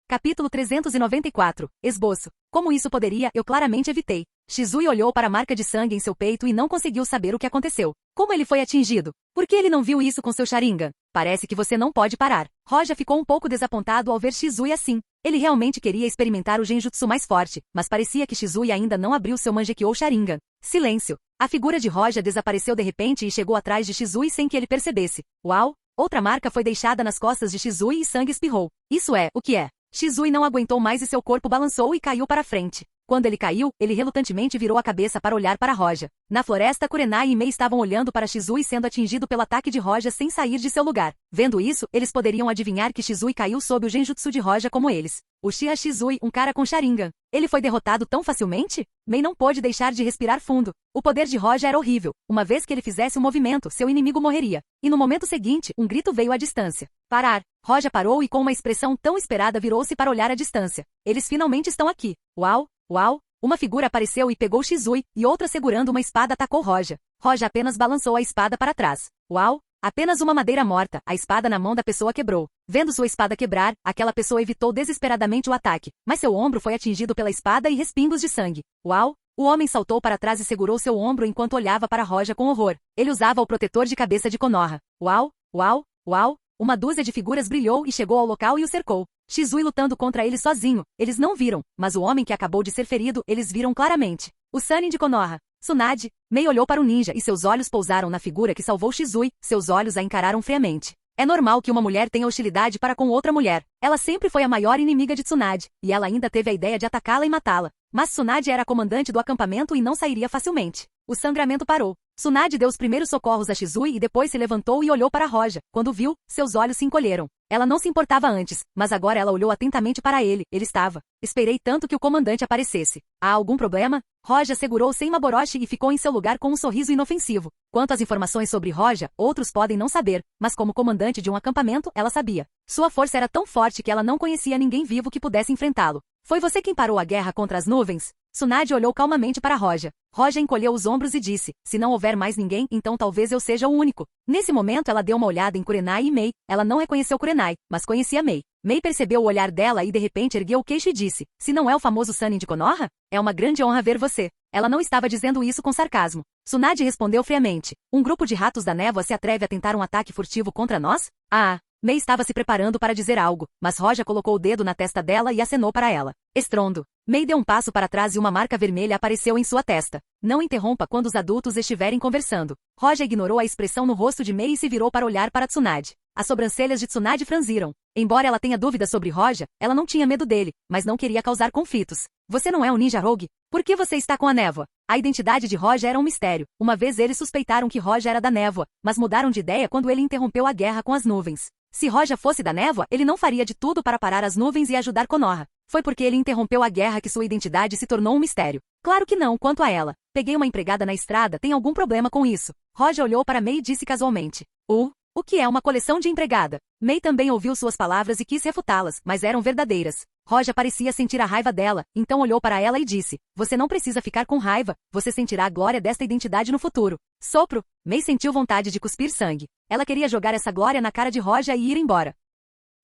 Capítulo 394. Esboço. Como isso poderia, eu claramente evitei. Shizui olhou para a marca de sangue em seu peito e não conseguiu saber o que aconteceu. Como ele foi atingido? Por que ele não viu isso com seu Sharingan? Parece que você não pode parar. Roja ficou um pouco desapontado ao ver Shizui assim. Ele realmente queria experimentar o Genjutsu mais forte, mas parecia que Shizui ainda não abriu seu Mangekyou Sharingan. Silêncio. A figura de Roja desapareceu de repente e chegou atrás de Shizui sem que ele percebesse. Uau! Outra marca foi deixada nas costas de Shizui e sangue espirrou. Isso é, o que é? Shizui não aguentou mais e seu corpo balançou e caiu para frente. Quando ele caiu, ele relutantemente virou a cabeça para olhar para Roja. Na floresta, Kurenai e Mei estavam olhando para Shizui sendo atingido pelo ataque de Roja sem sair de seu lugar. Vendo isso, eles poderiam adivinhar que Shizui caiu sob o genjutsu de Roja como eles. Uchiha Shizui, um cara com Sharingan. Ele foi derrotado tão facilmente? Mei não pôde deixar de respirar fundo. O poder de Roja era horrível. Uma vez que ele fizesse um movimento, seu inimigo morreria. E no momento seguinte, um grito veio à distância. Parar. Roja parou e com uma expressão tão esperada virou-se para olhar à distância. Eles finalmente estão aqui. Uau! Uau! Uma figura apareceu e pegou Shizui, e outra segurando uma espada atacou Roja. Roja apenas balançou a espada para trás. Uau! Apenas uma madeira morta, a espada na mão da pessoa quebrou. Vendo sua espada quebrar, aquela pessoa evitou desesperadamente o ataque, mas seu ombro foi atingido pela espada e respingos de sangue. Uau! O homem saltou para trás e segurou seu ombro enquanto olhava para Roja com horror. Ele usava o protetor de cabeça de Konoha. Uau! Uau! Uau! Uma dúzia de figuras brilhou e chegou ao local e o cercou. Shizui lutando contra ele sozinho. Eles não viram, mas o homem que acabou de ser ferido, eles viram claramente. O Sannin de Konoha. Tsunade. Mei olhou para o ninja e seus olhos pousaram na figura que salvou Shizui. Seus olhos a encararam friamente. É normal que uma mulher tenha hostilidade para com outra mulher. Ela sempre foi a maior inimiga de Tsunade, e ela ainda teve a ideia de atacá-la e matá-la. Mas Tsunade era a comandante do acampamento e não sairia facilmente. O sangramento parou. Tsunade deu os primeiros socorros a Shizui e depois se levantou e olhou para Roja. Quando viu, seus olhos se encolheram. Ela não se importava antes, mas agora ela olhou atentamente para ele. Ele estava. Esperei tanto que o comandante aparecesse. Há algum problema? Roja segurou Senmaboroshi e ficou em seu lugar com um sorriso inofensivo. Quanto às informações sobre Roja, outros podem não saber, mas como comandante de um acampamento, ela sabia. Sua força era tão forte que ela não conhecia ninguém vivo que pudesse enfrentá-lo. Foi você quem parou a guerra contra as nuvens? Tsunade olhou calmamente para Roja. Roja encolheu os ombros e disse, se não houver mais ninguém, então talvez eu seja o único. Nesse momento ela deu uma olhada em Kurenai e Mei. Ela não reconheceu Kurenai, mas conhecia Mei. Mei percebeu o olhar dela e de repente ergueu o queixo e disse, se não é o famoso Sannin de Konoha? É uma grande honra ver você. Ela não estava dizendo isso com sarcasmo. Tsunade respondeu friamente, um grupo de ratos da névoa se atreve a tentar um ataque furtivo contra nós? Ah! Mei estava se preparando para dizer algo, mas Roja colocou o dedo na testa dela e acenou para ela. Estrondo. Mei deu um passo para trás e uma marca vermelha apareceu em sua testa. Não interrompa quando os adultos estiverem conversando. Roja ignorou a expressão no rosto de Mei e se virou para olhar para Tsunade. As sobrancelhas de Tsunade franziram. Embora ela tenha dúvidas sobre Roja, ela não tinha medo dele, mas não queria causar conflitos. Você não é um ninja rogue? Por que você está com a névoa? A identidade de Roja era um mistério. Uma vez eles suspeitaram que Roja era da névoa, mas mudaram de ideia quando ele interrompeu a guerra com as nuvens. Se Roja fosse da névoa, ele não faria de tudo para parar as nuvens e ajudar Konoha. Foi porque ele interrompeu a guerra que sua identidade se tornou um mistério. Claro que não, quanto a ela. Peguei uma empregada na estrada, tem algum problema com isso? Roja olhou para Mei e disse casualmente. O que é uma coleção de empregada? Mei também ouviu suas palavras e quis refutá-las, mas eram verdadeiras. Roja parecia sentir a raiva dela, então olhou para ela e disse, você não precisa ficar com raiva, você sentirá a glória desta identidade no futuro. Sopro. Mei sentiu vontade de cuspir sangue. Ela queria jogar essa glória na cara de Roja e ir embora.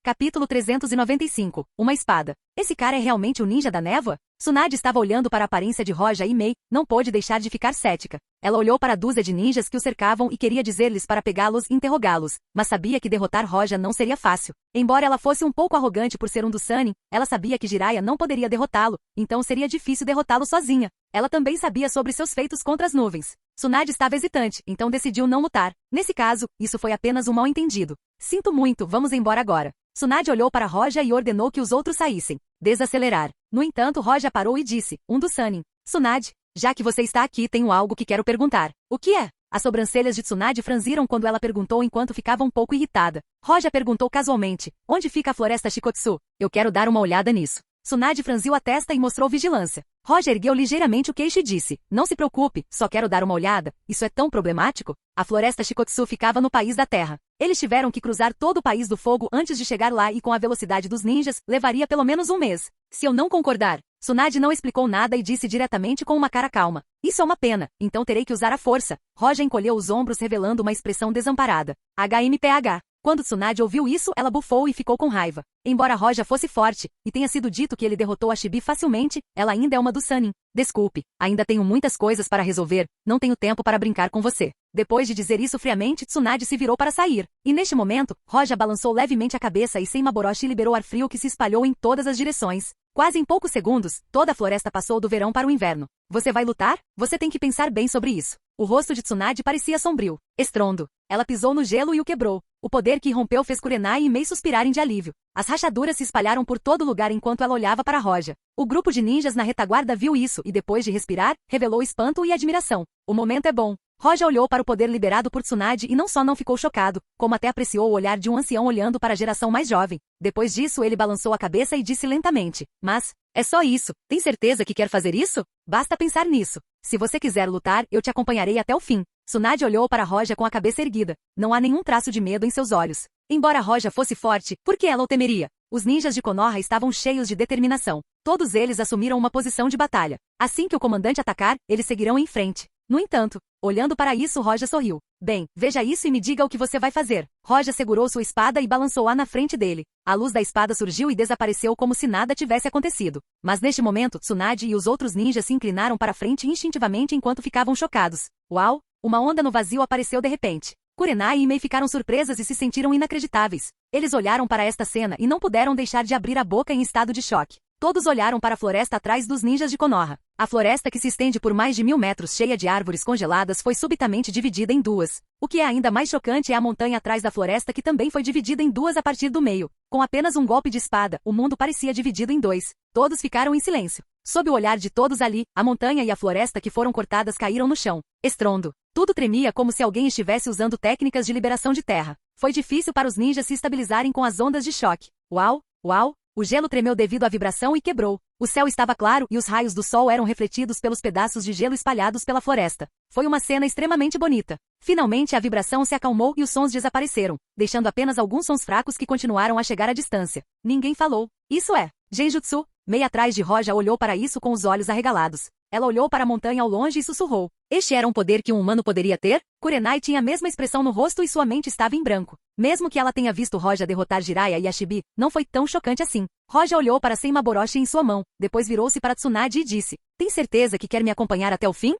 Capítulo 395. Uma espada. Esse cara é realmente o ninja da névoa? Tsunade estava olhando para a aparência de Roja e Mei, não pôde deixar de ficar cética. Ela olhou para a dúzia de ninjas que o cercavam e queria dizer-lhes para pegá-los e interrogá-los, mas sabia que derrotar Roja não seria fácil. Embora ela fosse um pouco arrogante por ser um dos Sannin, ela sabia que Jiraiya não poderia derrotá-lo, então seria difícil derrotá-lo sozinha. Ela também sabia sobre seus feitos contra as nuvens. Tsunade estava hesitante, então decidiu não lutar. Nesse caso, isso foi apenas um mal-entendido. Sinto muito, vamos embora agora. Tsunade olhou para Roja e ordenou que os outros saíssem. Desacelerar. No entanto, Roja parou e disse, um dos Sannin. Tsunade, já que você está aqui, tenho algo que quero perguntar. O que é? As sobrancelhas de Tsunade franziram quando ela perguntou enquanto ficava um pouco irritada. Roja perguntou casualmente, onde fica a floresta Shikotsu? Eu quero dar uma olhada nisso. Tsunade franziu a testa e mostrou vigilância. Roja ergueu ligeiramente o queixo e disse, não se preocupe, só quero dar uma olhada, isso é tão problemático? A floresta Shikotsu ficava no país da terra. Eles tiveram que cruzar todo o país do fogo antes de chegar lá e com a velocidade dos ninjas, levaria pelo menos um mês. Se eu não concordar, Tsunade não explicou nada e disse diretamente com uma cara calma. Isso é uma pena, então terei que usar a força. Roja encolheu os ombros revelando uma expressão desamparada. HMPH. Quando Tsunade ouviu isso, ela bufou e ficou com raiva. Embora Roja fosse forte, e tenha sido dito que ele derrotou a Chibi facilmente, ela ainda é uma do Sannin. Desculpe, ainda tenho muitas coisas para resolver, não tenho tempo para brincar com você. Depois de dizer isso friamente, Tsunade se virou para sair. E neste momento, Roja balançou levemente a cabeça e Senmaboroshi liberou ar frio que se espalhou em todas as direções. Quase em poucos segundos, toda a floresta passou do verão para o inverno. Você vai lutar? Você tem que pensar bem sobre isso. O rosto de Tsunade parecia sombrio. Estrondo. Ela pisou no gelo e o quebrou. O poder que irrompeu fez Kurenai e Mei suspirarem de alívio. As rachaduras se espalharam por todo lugar enquanto ela olhava para Roja. O grupo de ninjas na retaguarda viu isso e depois de respirar, revelou espanto e admiração. O momento é bom. Roja olhou para o poder liberado por Tsunade e não só não ficou chocado, como até apreciou o olhar de um ancião olhando para a geração mais jovem. Depois disso ele balançou a cabeça e disse lentamente, mas, é só isso, tem certeza que quer fazer isso? Basta pensar nisso. Se você quiser lutar, eu te acompanharei até o fim. Tsunade olhou para Roja com a cabeça erguida. Não há nenhum traço de medo em seus olhos. Embora Roja fosse forte, por que ela o temeria? Os ninjas de Konoha estavam cheios de determinação. Todos eles assumiram uma posição de batalha. Assim que o comandante atacar, eles seguirão em frente. No entanto, olhando para isso, Roja sorriu. Bem, veja isso e me diga o que você vai fazer. Roja segurou sua espada e balançou-a na frente dele. A luz da espada surgiu e desapareceu como se nada tivesse acontecido. Mas neste momento, Tsunade e os outros ninjas se inclinaram para frente instintivamente enquanto ficavam chocados. Uau! Uma onda no vazio apareceu de repente. Kurenai e Mei ficaram surpresas e se sentiram inacreditáveis. Eles olharam para esta cena e não puderam deixar de abrir a boca em estado de choque. Todos olharam para a floresta atrás dos ninjas de Konoha. A floresta que se estende por mais de 1000 metros cheia de árvores congeladas foi subitamente dividida em duas. O que é ainda mais chocante é a montanha atrás da floresta que também foi dividida em duas a partir do meio. Com apenas um golpe de espada, o mundo parecia dividido em dois. Todos ficaram em silêncio. Sob o olhar de todos ali, a montanha e a floresta que foram cortadas caíram no chão. Estrondo. Tudo tremia como se alguém estivesse usando técnicas de liberação de terra. Foi difícil para os ninjas se estabilizarem com as ondas de choque. Uau! Uau! O gelo tremeu devido à vibração e quebrou. O céu estava claro e os raios do sol eram refletidos pelos pedaços de gelo espalhados pela floresta. Foi uma cena extremamente bonita. Finalmente a vibração se acalmou e os sons desapareceram, deixando apenas alguns sons fracos que continuaram a chegar à distância. Ninguém falou. Isso é Genjutsu. Mei atrás de Roja olhou para isso com os olhos arregalados. Ela olhou para a montanha ao longe e sussurrou. Este era um poder que um humano poderia ter? Kurenai tinha a mesma expressão no rosto e sua mente estava em branco. Mesmo que ela tenha visto Roja derrotar Jiraiya e Ashibi, não foi tão chocante assim. Roja olhou para Senmaboroshi em sua mão, depois virou-se para Tsunade e disse, tem certeza que quer me acompanhar até o fim?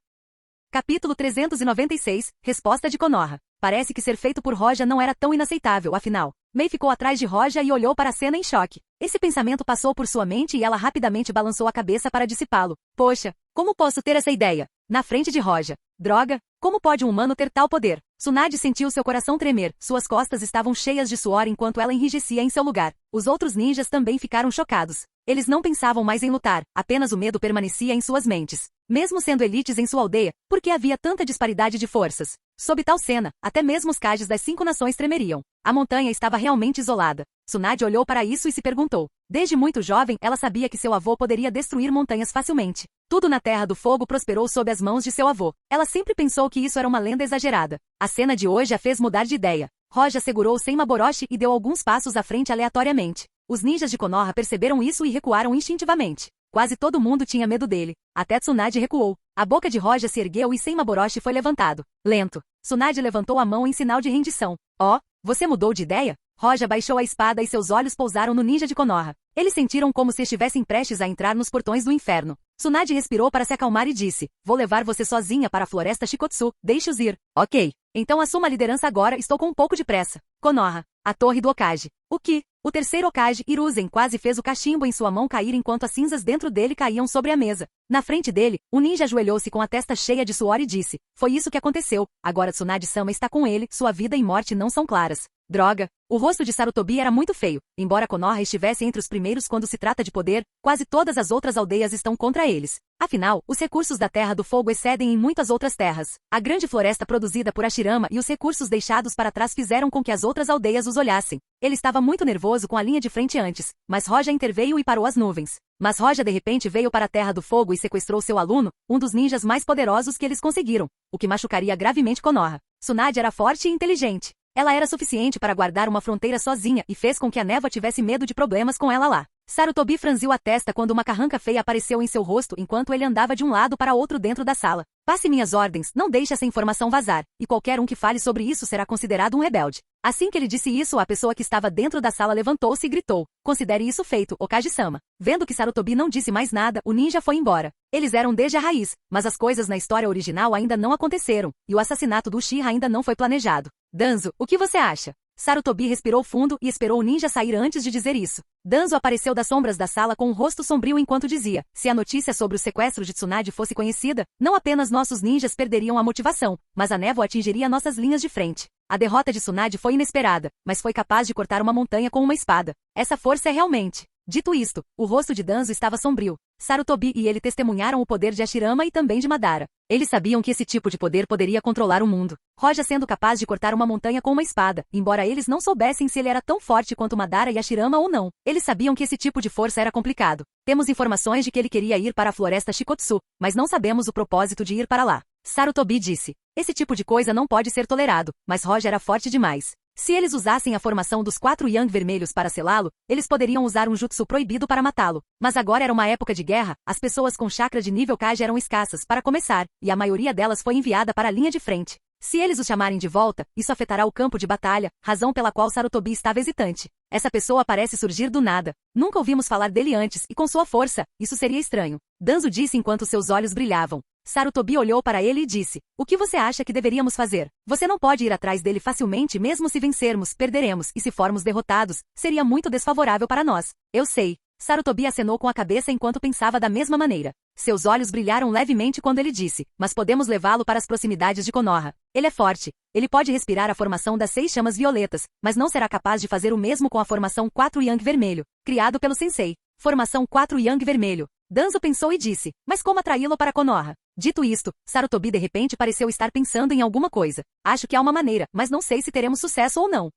Capítulo 396, Resposta de Konoha. Parece que ser feito por Roja não era tão inaceitável, afinal. Mei ficou atrás de Roja e olhou para a cena em choque. Esse pensamento passou por sua mente e ela rapidamente balançou a cabeça para dissipá-lo. Poxa, como posso ter essa ideia? Na frente de Roja. Droga, como pode um humano ter tal poder? Tsunade sentiu seu coração tremer, suas costas estavam cheias de suor enquanto ela enrijecia em seu lugar. Os outros ninjas também ficaram chocados. Eles não pensavam mais em lutar, apenas o medo permanecia em suas mentes. Mesmo sendo elites em sua aldeia, por que havia tanta disparidade de forças? Sob tal cena, até mesmo os Kages das 5 nações tremeriam. A montanha estava realmente isolada. Tsunade olhou para isso e se perguntou. Desde muito jovem, ela sabia que seu avô poderia destruir montanhas facilmente. Tudo na Terra do Fogo prosperou sob as mãos de seu avô. Ela sempre pensou que isso era uma lenda exagerada. A cena de hoje a fez mudar de ideia. Roja segurou Senmaboroshi e deu alguns passos à frente aleatoriamente. Os ninjas de Konoha perceberam isso e recuaram instintivamente. Quase todo mundo tinha medo dele. Até Tsunade recuou. A boca de Roja se ergueu e Senmaboroshi foi levantado. Lento. Tsunade levantou a mão em sinal de rendição. Oh, você mudou de ideia? Roja baixou a espada e seus olhos pousaram no ninja de Konoha. Eles sentiram como se estivessem prestes a entrar nos portões do inferno. Tsunade respirou para se acalmar e disse, vou levar você sozinha para a floresta Shikotsu, deixe-os ir. Ok. Então assuma a liderança agora, estou com um pouco de pressa. Konoha. A torre do Hokage. O que? O terceiro Hokage, Hiruzen, quase fez o cachimbo em sua mão cair enquanto as cinzas dentro dele caíam sobre a mesa. Na frente dele, o ninja ajoelhou-se com a testa cheia de suor e disse, foi isso que aconteceu. Agora Tsunade-sama está com ele, sua vida e morte não são claras. Droga. O rosto de Sarutobi era muito feio. Embora Konoha estivesse entre os primeiros quando se trata de poder, quase todas as outras aldeias estão contra eles. Afinal, os recursos da Terra do Fogo excedem em muitas outras terras. A grande floresta produzida por Hashirama e os recursos deixados para trás fizeram com que as outras aldeias os olhassem. Ele estava muito nervoso com a linha de frente antes, mas Roja interveio e parou as nuvens. Mas Roja de repente veio para a Terra do Fogo e sequestrou seu aluno, um dos ninjas mais poderosos que eles conseguiram, o que machucaria gravemente Konoha. Tsunade era forte e inteligente. Ela era suficiente para guardar uma fronteira sozinha e fez com que a névoa tivesse medo de problemas com ela lá. Sarutobi franziu a testa quando uma carranca feia apareceu em seu rosto enquanto ele andava de um lado para outro dentro da sala. Passe minhas ordens, não deixe essa informação vazar, e qualquer um que fale sobre isso será considerado um rebelde. Assim que ele disse isso, a pessoa que estava dentro da sala levantou-se e gritou, considere isso feito, Hokage-sama. Vendo que Sarutobi não disse mais nada, o ninja foi embora. Eles eram desde a raiz, mas as coisas na história original ainda não aconteceram, e o assassinato do Uchiha ainda não foi planejado. Danzo, o que você acha? Sarutobi respirou fundo e esperou o ninja sair antes de dizer isso. Danzo apareceu das sombras da sala com um rosto sombrio enquanto dizia, se a notícia sobre o sequestro de Tsunade fosse conhecida, não apenas nossos ninjas perderiam a motivação, mas a névoa atingiria nossas linhas de frente. A derrota de Tsunade foi inesperada, mas foi capaz de cortar uma montanha com uma espada. Essa força é realmente... Dito isto, o rosto de Danzo estava sombrio. Sarutobi e ele testemunharam o poder de Hashirama e também de Madara. Eles sabiam que esse tipo de poder poderia controlar o mundo. Roja sendo capaz de cortar uma montanha com uma espada, embora eles não soubessem se ele era tão forte quanto Madara e Hashirama ou não. Eles sabiam que esse tipo de força era complicado. Temos informações de que ele queria ir para a floresta Shikotsu, mas não sabemos o propósito de ir para lá. Sarutobi disse. Esse tipo de coisa não pode ser tolerado, mas Roja era forte demais. Se eles usassem a formação dos 4 Yang vermelhos para selá-lo, eles poderiam usar um jutsu proibido para matá-lo. Mas agora era uma época de guerra, as pessoas com chakra de nível Kage eram escassas para começar, e a maioria delas foi enviada para a linha de frente. Se eles os chamarem de volta, isso afetará o campo de batalha, razão pela qual Sarutobi estava hesitante. Essa pessoa parece surgir do nada. Nunca ouvimos falar dele antes, e com sua força, isso seria estranho. Danzo disse enquanto seus olhos brilhavam. Sarutobi olhou para ele e disse, o que você acha que deveríamos fazer? Você não pode ir atrás dele facilmente mesmo se vencermos, perderemos, e se formos derrotados, seria muito desfavorável para nós. Eu sei. Sarutobi acenou com a cabeça enquanto pensava da mesma maneira. Seus olhos brilharam levemente quando ele disse, mas podemos levá-lo para as proximidades de Konoha. Ele é forte. Ele pode respirar a formação das 6 chamas violetas, mas não será capaz de fazer o mesmo com a formação 4 Yang vermelho, criado pelo sensei. Formação 4 Yang vermelho. Danzo pensou e disse, mas como atraí-lo para Konoha? Dito isto, Sarutobi de repente pareceu estar pensando em alguma coisa. Acho que há uma maneira, mas não sei se teremos sucesso ou não.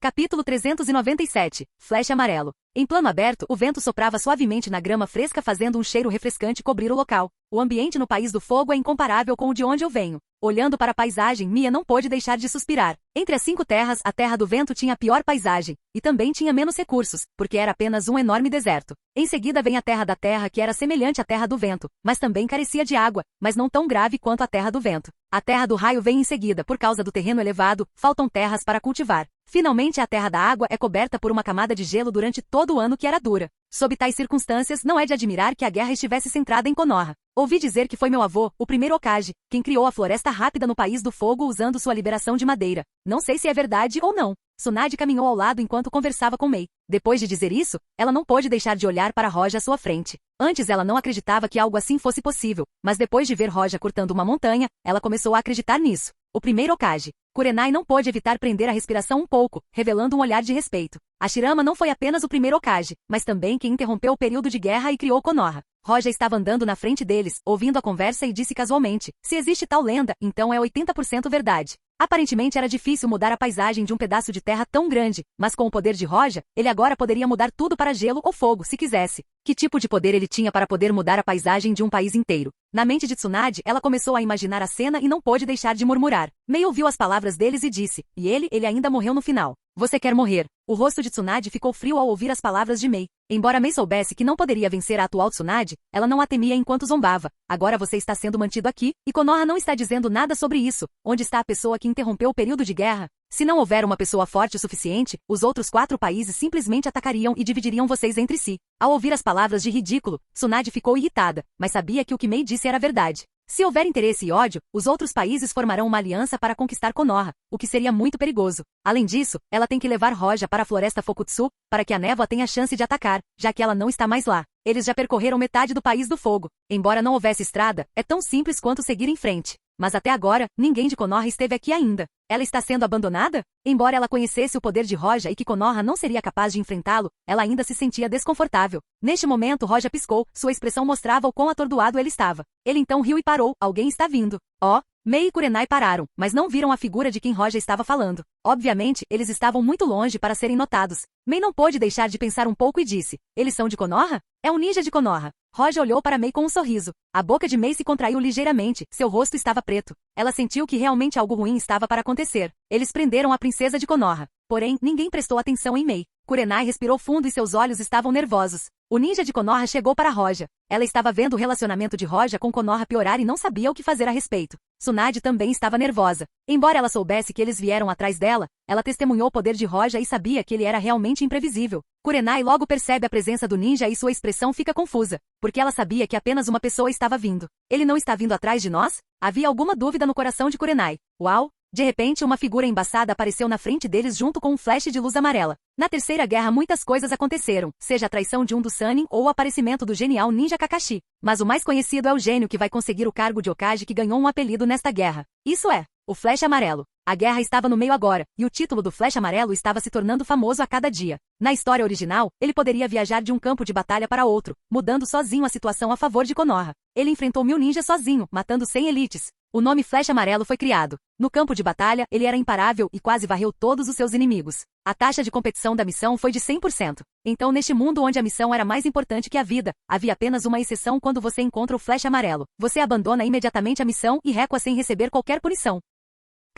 Capítulo 397. Flecha amarelo. Em plano aberto, o vento soprava suavemente na grama fresca fazendo um cheiro refrescante cobrir o local. O ambiente no País do Fogo é incomparável com o de onde eu venho. Olhando para a paisagem, Mia não pôde deixar de suspirar. Entre as 5 terras, a Terra do Vento tinha a pior paisagem, e também tinha menos recursos, porque era apenas um enorme deserto. Em seguida vem a Terra da Terra que era semelhante à Terra do Vento, mas também carecia de água, mas não tão grave quanto a Terra do Vento. A Terra do Raio vem em seguida por causa do terreno elevado, faltam terras para cultivar. Finalmente a Terra da Água é coberta por uma camada de gelo durante todo o ano que era dura. Sob tais circunstâncias, não é de admirar que a guerra estivesse centrada em Konoha. Ouvi dizer que foi meu avô, o primeiro Hokage, quem criou a Floresta Rápida no País do Fogo usando sua liberação de madeira. Não sei se é verdade ou não. Tsunade caminhou ao lado enquanto conversava com Mei. Depois de dizer isso, ela não pôde deixar de olhar para Roja à sua frente. Antes ela não acreditava que algo assim fosse possível, mas depois de ver Roja cortando uma montanha, ela começou a acreditar nisso. O primeiro Hokage. Kurenai não pôde evitar prender a respiração um pouco, revelando um olhar de respeito. Hashirama não foi apenas o primeiro Hokage, mas também quem interrompeu o período de guerra e criou Konoha. Roja estava andando na frente deles, ouvindo a conversa e disse casualmente, se existe tal lenda, então é 80% verdade. Aparentemente era difícil mudar a paisagem de um pedaço de terra tão grande, mas com o poder de Roja, ele agora poderia mudar tudo para gelo ou fogo, se quisesse. Que tipo de poder ele tinha para poder mudar a paisagem de um país inteiro? Na mente de Tsunade, ela começou a imaginar a cena e não pôde deixar de murmurar. Mei ouviu as palavras deles e disse, e ele ainda morreu no final. Você quer morrer? O rosto de Tsunade ficou frio ao ouvir as palavras de Mei. Embora Mei soubesse que não poderia vencer a atual Tsunade, ela não a temia enquanto zombava. Agora você está sendo mantido aqui, e Konoha não está dizendo nada sobre isso. Onde está a pessoa que interrompeu o período de guerra? Se não houver uma pessoa forte o suficiente, os outros 4 países simplesmente atacariam e dividiriam vocês entre si. Ao ouvir as palavras de ridículo, Tsunade ficou irritada, mas sabia que o que Mei disse era verdade. Se houver interesse e ódio, os outros países formarão uma aliança para conquistar Konoha, o que seria muito perigoso. Além disso, ela tem que levar Roja para a floresta Fokutsu, para que a névoa tenha chance de atacar, já que ela não está mais lá. Eles já percorreram metade do País do Fogo. Embora não houvesse estrada, é tão simples quanto seguir em frente. Mas até agora, ninguém de Konoha esteve aqui ainda. Ela está sendo abandonada? Embora ela conhecesse o poder de Roja e que Konoha não seria capaz de enfrentá-lo, ela ainda se sentia desconfortável. Neste momento Roja piscou, sua expressão mostrava o quão atordoado ele estava. Ele então riu e parou, alguém está vindo. Oh! Mei e Kurenai pararam, mas não viram a figura de quem Roja estava falando. Obviamente, eles estavam muito longe para serem notados. Mei não pôde deixar de pensar um pouco e disse, eles são de Konoha? É um ninja de Konoha. Roja olhou para Mei com um sorriso. A boca de Mei se contraiu ligeiramente, seu rosto estava preto. Ela sentiu que realmente algo ruim estava para acontecer. Eles prenderam a princesa de Konoha. Porém, ninguém prestou atenção em Mei. Kurenai respirou fundo e seus olhos estavam nervosos. O ninja de Konoha chegou para Roja. Ela estava vendo o relacionamento de Roja com Konoha piorar e não sabia o que fazer a respeito. Tsunade também estava nervosa. Embora ela soubesse que eles vieram atrás dela, ela testemunhou o poder de Roja e sabia que ele era realmente imprevisível. Kurenai logo percebe a presença do ninja e sua expressão fica confusa, porque ela sabia que apenas uma pessoa estava vindo. Ele não está vindo atrás de nós? Havia alguma dúvida no coração de Kurenai. Uau! De repente uma figura embaçada apareceu na frente deles junto com um flash de luz amarela. Na Terceira Guerra muitas coisas aconteceram, seja a traição de um dos Sannin ou o aparecimento do genial ninja Kakashi. Mas o mais conhecido é o gênio que vai conseguir o cargo de Hokage que ganhou um apelido nesta guerra. Isso é O Flash Amarelo. A guerra estava no meio agora, e o título do Flash Amarelo estava se tornando famoso a cada dia. Na história original, ele poderia viajar de um campo de batalha para outro, mudando sozinho a situação a favor de Konoha. Ele enfrentou 1000 ninjas sozinho, matando 100 elites. O nome Flash Amarelo foi criado. No campo de batalha, ele era imparável e quase varreu todos os seus inimigos. A taxa de competição da missão foi de 100%. Então, neste mundo onde a missão era mais importante que a vida, havia apenas uma exceção quando você encontra o Flash Amarelo. Você abandona imediatamente a missão e recua sem receber qualquer punição.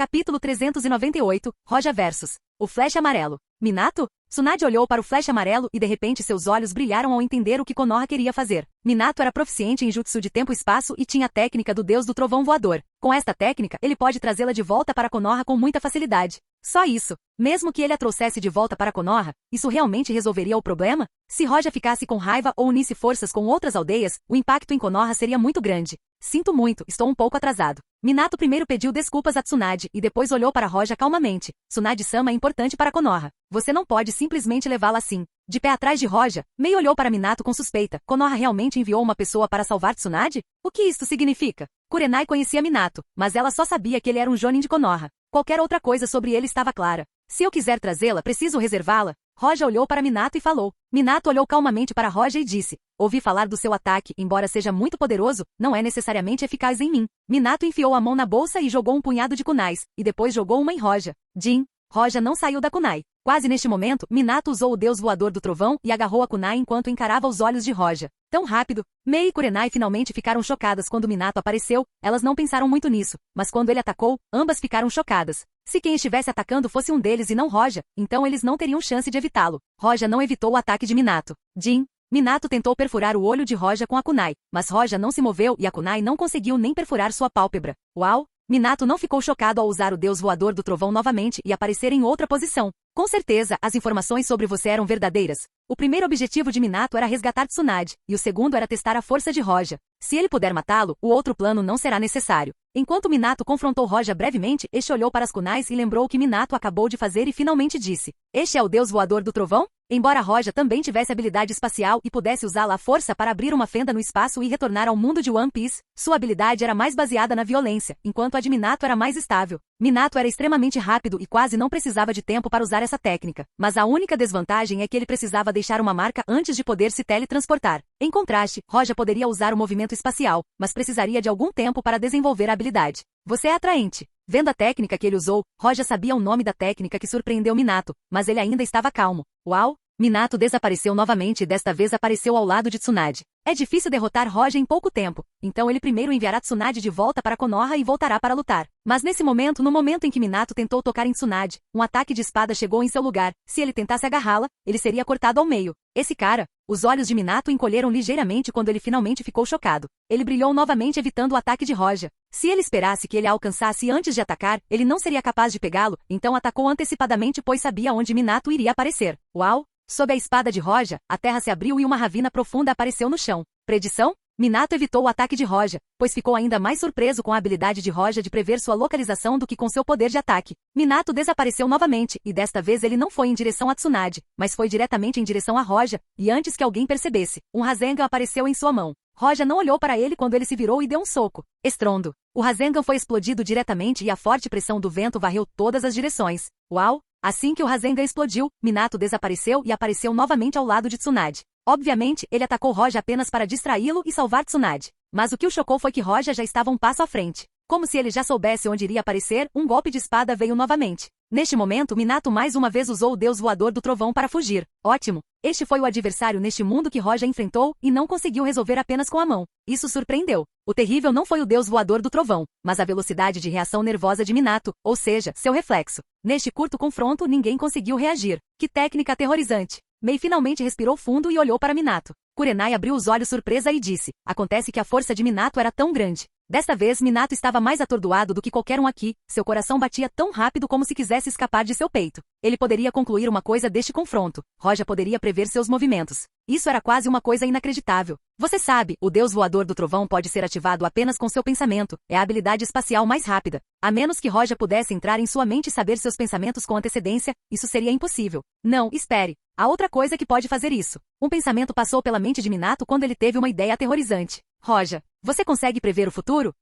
Capítulo 398, Roja vs. O Flash Amarelo. Minato? Tsunade olhou para o Flash Amarelo e de repente seus olhos brilharam ao entender o que Konoha queria fazer. Minato era proficiente em jutsu de tempo e espaço e tinha a técnica do deus do trovão voador. Com esta técnica, ele pode trazê-la de volta para Konoha com muita facilidade. Só isso. Mesmo que ele a trouxesse de volta para Konoha, isso realmente resolveria o problema? Se Roja ficasse com raiva ou unisse forças com outras aldeias, o impacto em Konoha seria muito grande. Sinto muito, estou um pouco atrasado. Minato primeiro pediu desculpas a Tsunade e depois olhou para Roja calmamente. Tsunade-sama é importante para Konoha. Você não pode simplesmente levá-la assim. De pé atrás de Roja, Mei olhou para Minato com suspeita. Konoha realmente enviou uma pessoa para salvar Tsunade? O que isto significa? Kurenai conhecia Minato, mas ela só sabia que ele era um jonin de Konoha. Qualquer outra coisa sobre ele estava clara. Se eu quiser trazê-la, preciso reservá-la. Roja olhou para Minato e falou. Minato olhou calmamente para Roja e disse. Ouvi falar do seu ataque, embora seja muito poderoso, não é necessariamente eficaz em mim. Minato enfiou a mão na bolsa e jogou um punhado de kunais, e depois jogou uma em Roja. Jin. Roja não saiu da kunai. Quase neste momento, Minato usou o deus voador do trovão e agarrou a kunai enquanto encarava os olhos de Roja. Tão rápido, Mei e Kurenai finalmente ficaram chocadas quando Minato apareceu, elas não pensaram muito nisso, mas quando ele atacou, ambas ficaram chocadas. Se quem estivesse atacando fosse um deles e não Roja, então eles não teriam chance de evitá-lo. Roja não evitou o ataque de Minato. Jin. Minato tentou perfurar o olho de Roja com a kunai, mas Roja não se moveu e a kunai não conseguiu nem perfurar sua pálpebra. Uau! Minato não ficou chocado ao usar o deus voador do trovão novamente e aparecer em outra posição. Com certeza, as informações sobre você eram verdadeiras. O primeiro objetivo de Minato era resgatar Tsunade, e o segundo era testar a força de Roja. Se ele puder matá-lo, o outro plano não será necessário. Enquanto Minato confrontou Roja brevemente, este olhou para as kunais e lembrou o que Minato acabou de fazer e finalmente disse. Este é o deus voador do trovão? Embora Roja também tivesse habilidade espacial e pudesse usá-la à força para abrir uma fenda no espaço e retornar ao mundo de One Piece, sua habilidade era mais baseada na violência, enquanto a de Minato era mais estável. Minato era extremamente rápido e quase não precisava de tempo para usar essa técnica, mas a única desvantagem é que ele precisava deixar uma marca antes de poder se teletransportar. Em contraste, Roja poderia usar o movimento espacial, mas precisaria de algum tempo para desenvolver a habilidade. Você é atraente. Vendo a técnica que ele usou, Roja sabia o nome da técnica que surpreendeu Minato, mas ele ainda estava calmo. Uau! Minato desapareceu novamente e desta vez apareceu ao lado de Tsunade. É difícil derrotar Roja em pouco tempo, então ele primeiro enviará Tsunade de volta para Konoha e voltará para lutar. Mas nesse momento, no momento em que Minato tentou tocar em Tsunade, um ataque de espada chegou em seu lugar. Se ele tentasse agarrá-la, ele seria cortado ao meio. Esse cara... Os olhos de Minato encolheram ligeiramente quando ele finalmente ficou chocado. Ele brilhou novamente evitando o ataque de Roja. Se ele esperasse que ele a alcançasse antes de atacar, ele não seria capaz de pegá-lo, então atacou antecipadamente pois sabia onde Minato iria aparecer. Uau! Sob a espada de Roja, a terra se abriu e uma ravina profunda apareceu no chão. Predição? Minato evitou o ataque de Roja, pois ficou ainda mais surpreso com a habilidade de Roja de prever sua localização do que com seu poder de ataque. Minato desapareceu novamente, e desta vez ele não foi em direção a Tsunade, mas foi diretamente em direção a Roja, e antes que alguém percebesse, um Rasengan apareceu em sua mão. Roja não olhou para ele quando ele se virou e deu um soco. Estrondo. O Rasengan foi explodido diretamente e a forte pressão do vento varreu todas as direções. Uau! Assim que o Rasengan explodiu, Minato desapareceu e apareceu novamente ao lado de Tsunade. Obviamente, ele atacou Roja apenas para distraí-lo e salvar Tsunade. Mas o que o chocou foi que Roja já estava um passo à frente. Como se ele já soubesse onde iria aparecer, um golpe de espada veio novamente. Neste momento, Minato mais uma vez usou o deus voador do trovão para fugir. Ótimo! Este foi o adversário neste mundo que Roja enfrentou e não conseguiu resolver apenas com a mão. Isso surpreendeu. O terrível não foi o deus voador do trovão, mas a velocidade de reação nervosa de Minato, ou seja, seu reflexo. Neste curto confronto, ninguém conseguiu reagir. Que técnica aterrorizante! Mei finalmente respirou fundo e olhou para Minato. Kurenai abriu os olhos surpresa e disse, acontece que a força de Minato era tão grande. Desta vez, Minato estava mais atordoado do que qualquer um aqui, seu coração batia tão rápido como se quisesse escapar de seu peito. Ele poderia concluir uma coisa deste confronto. Roja poderia prever seus movimentos. Isso era quase uma coisa inacreditável. Você sabe, o deus voador do trovão pode ser ativado apenas com seu pensamento, é a habilidade espacial mais rápida. A menos que Roja pudesse entrar em sua mente e saber seus pensamentos com antecedência, isso seria impossível. Não, espere. Há outra coisa que pode fazer isso. Um pensamento passou pela mente de Minato quando ele teve uma ideia aterrorizante. Roja, você consegue prever o futuro?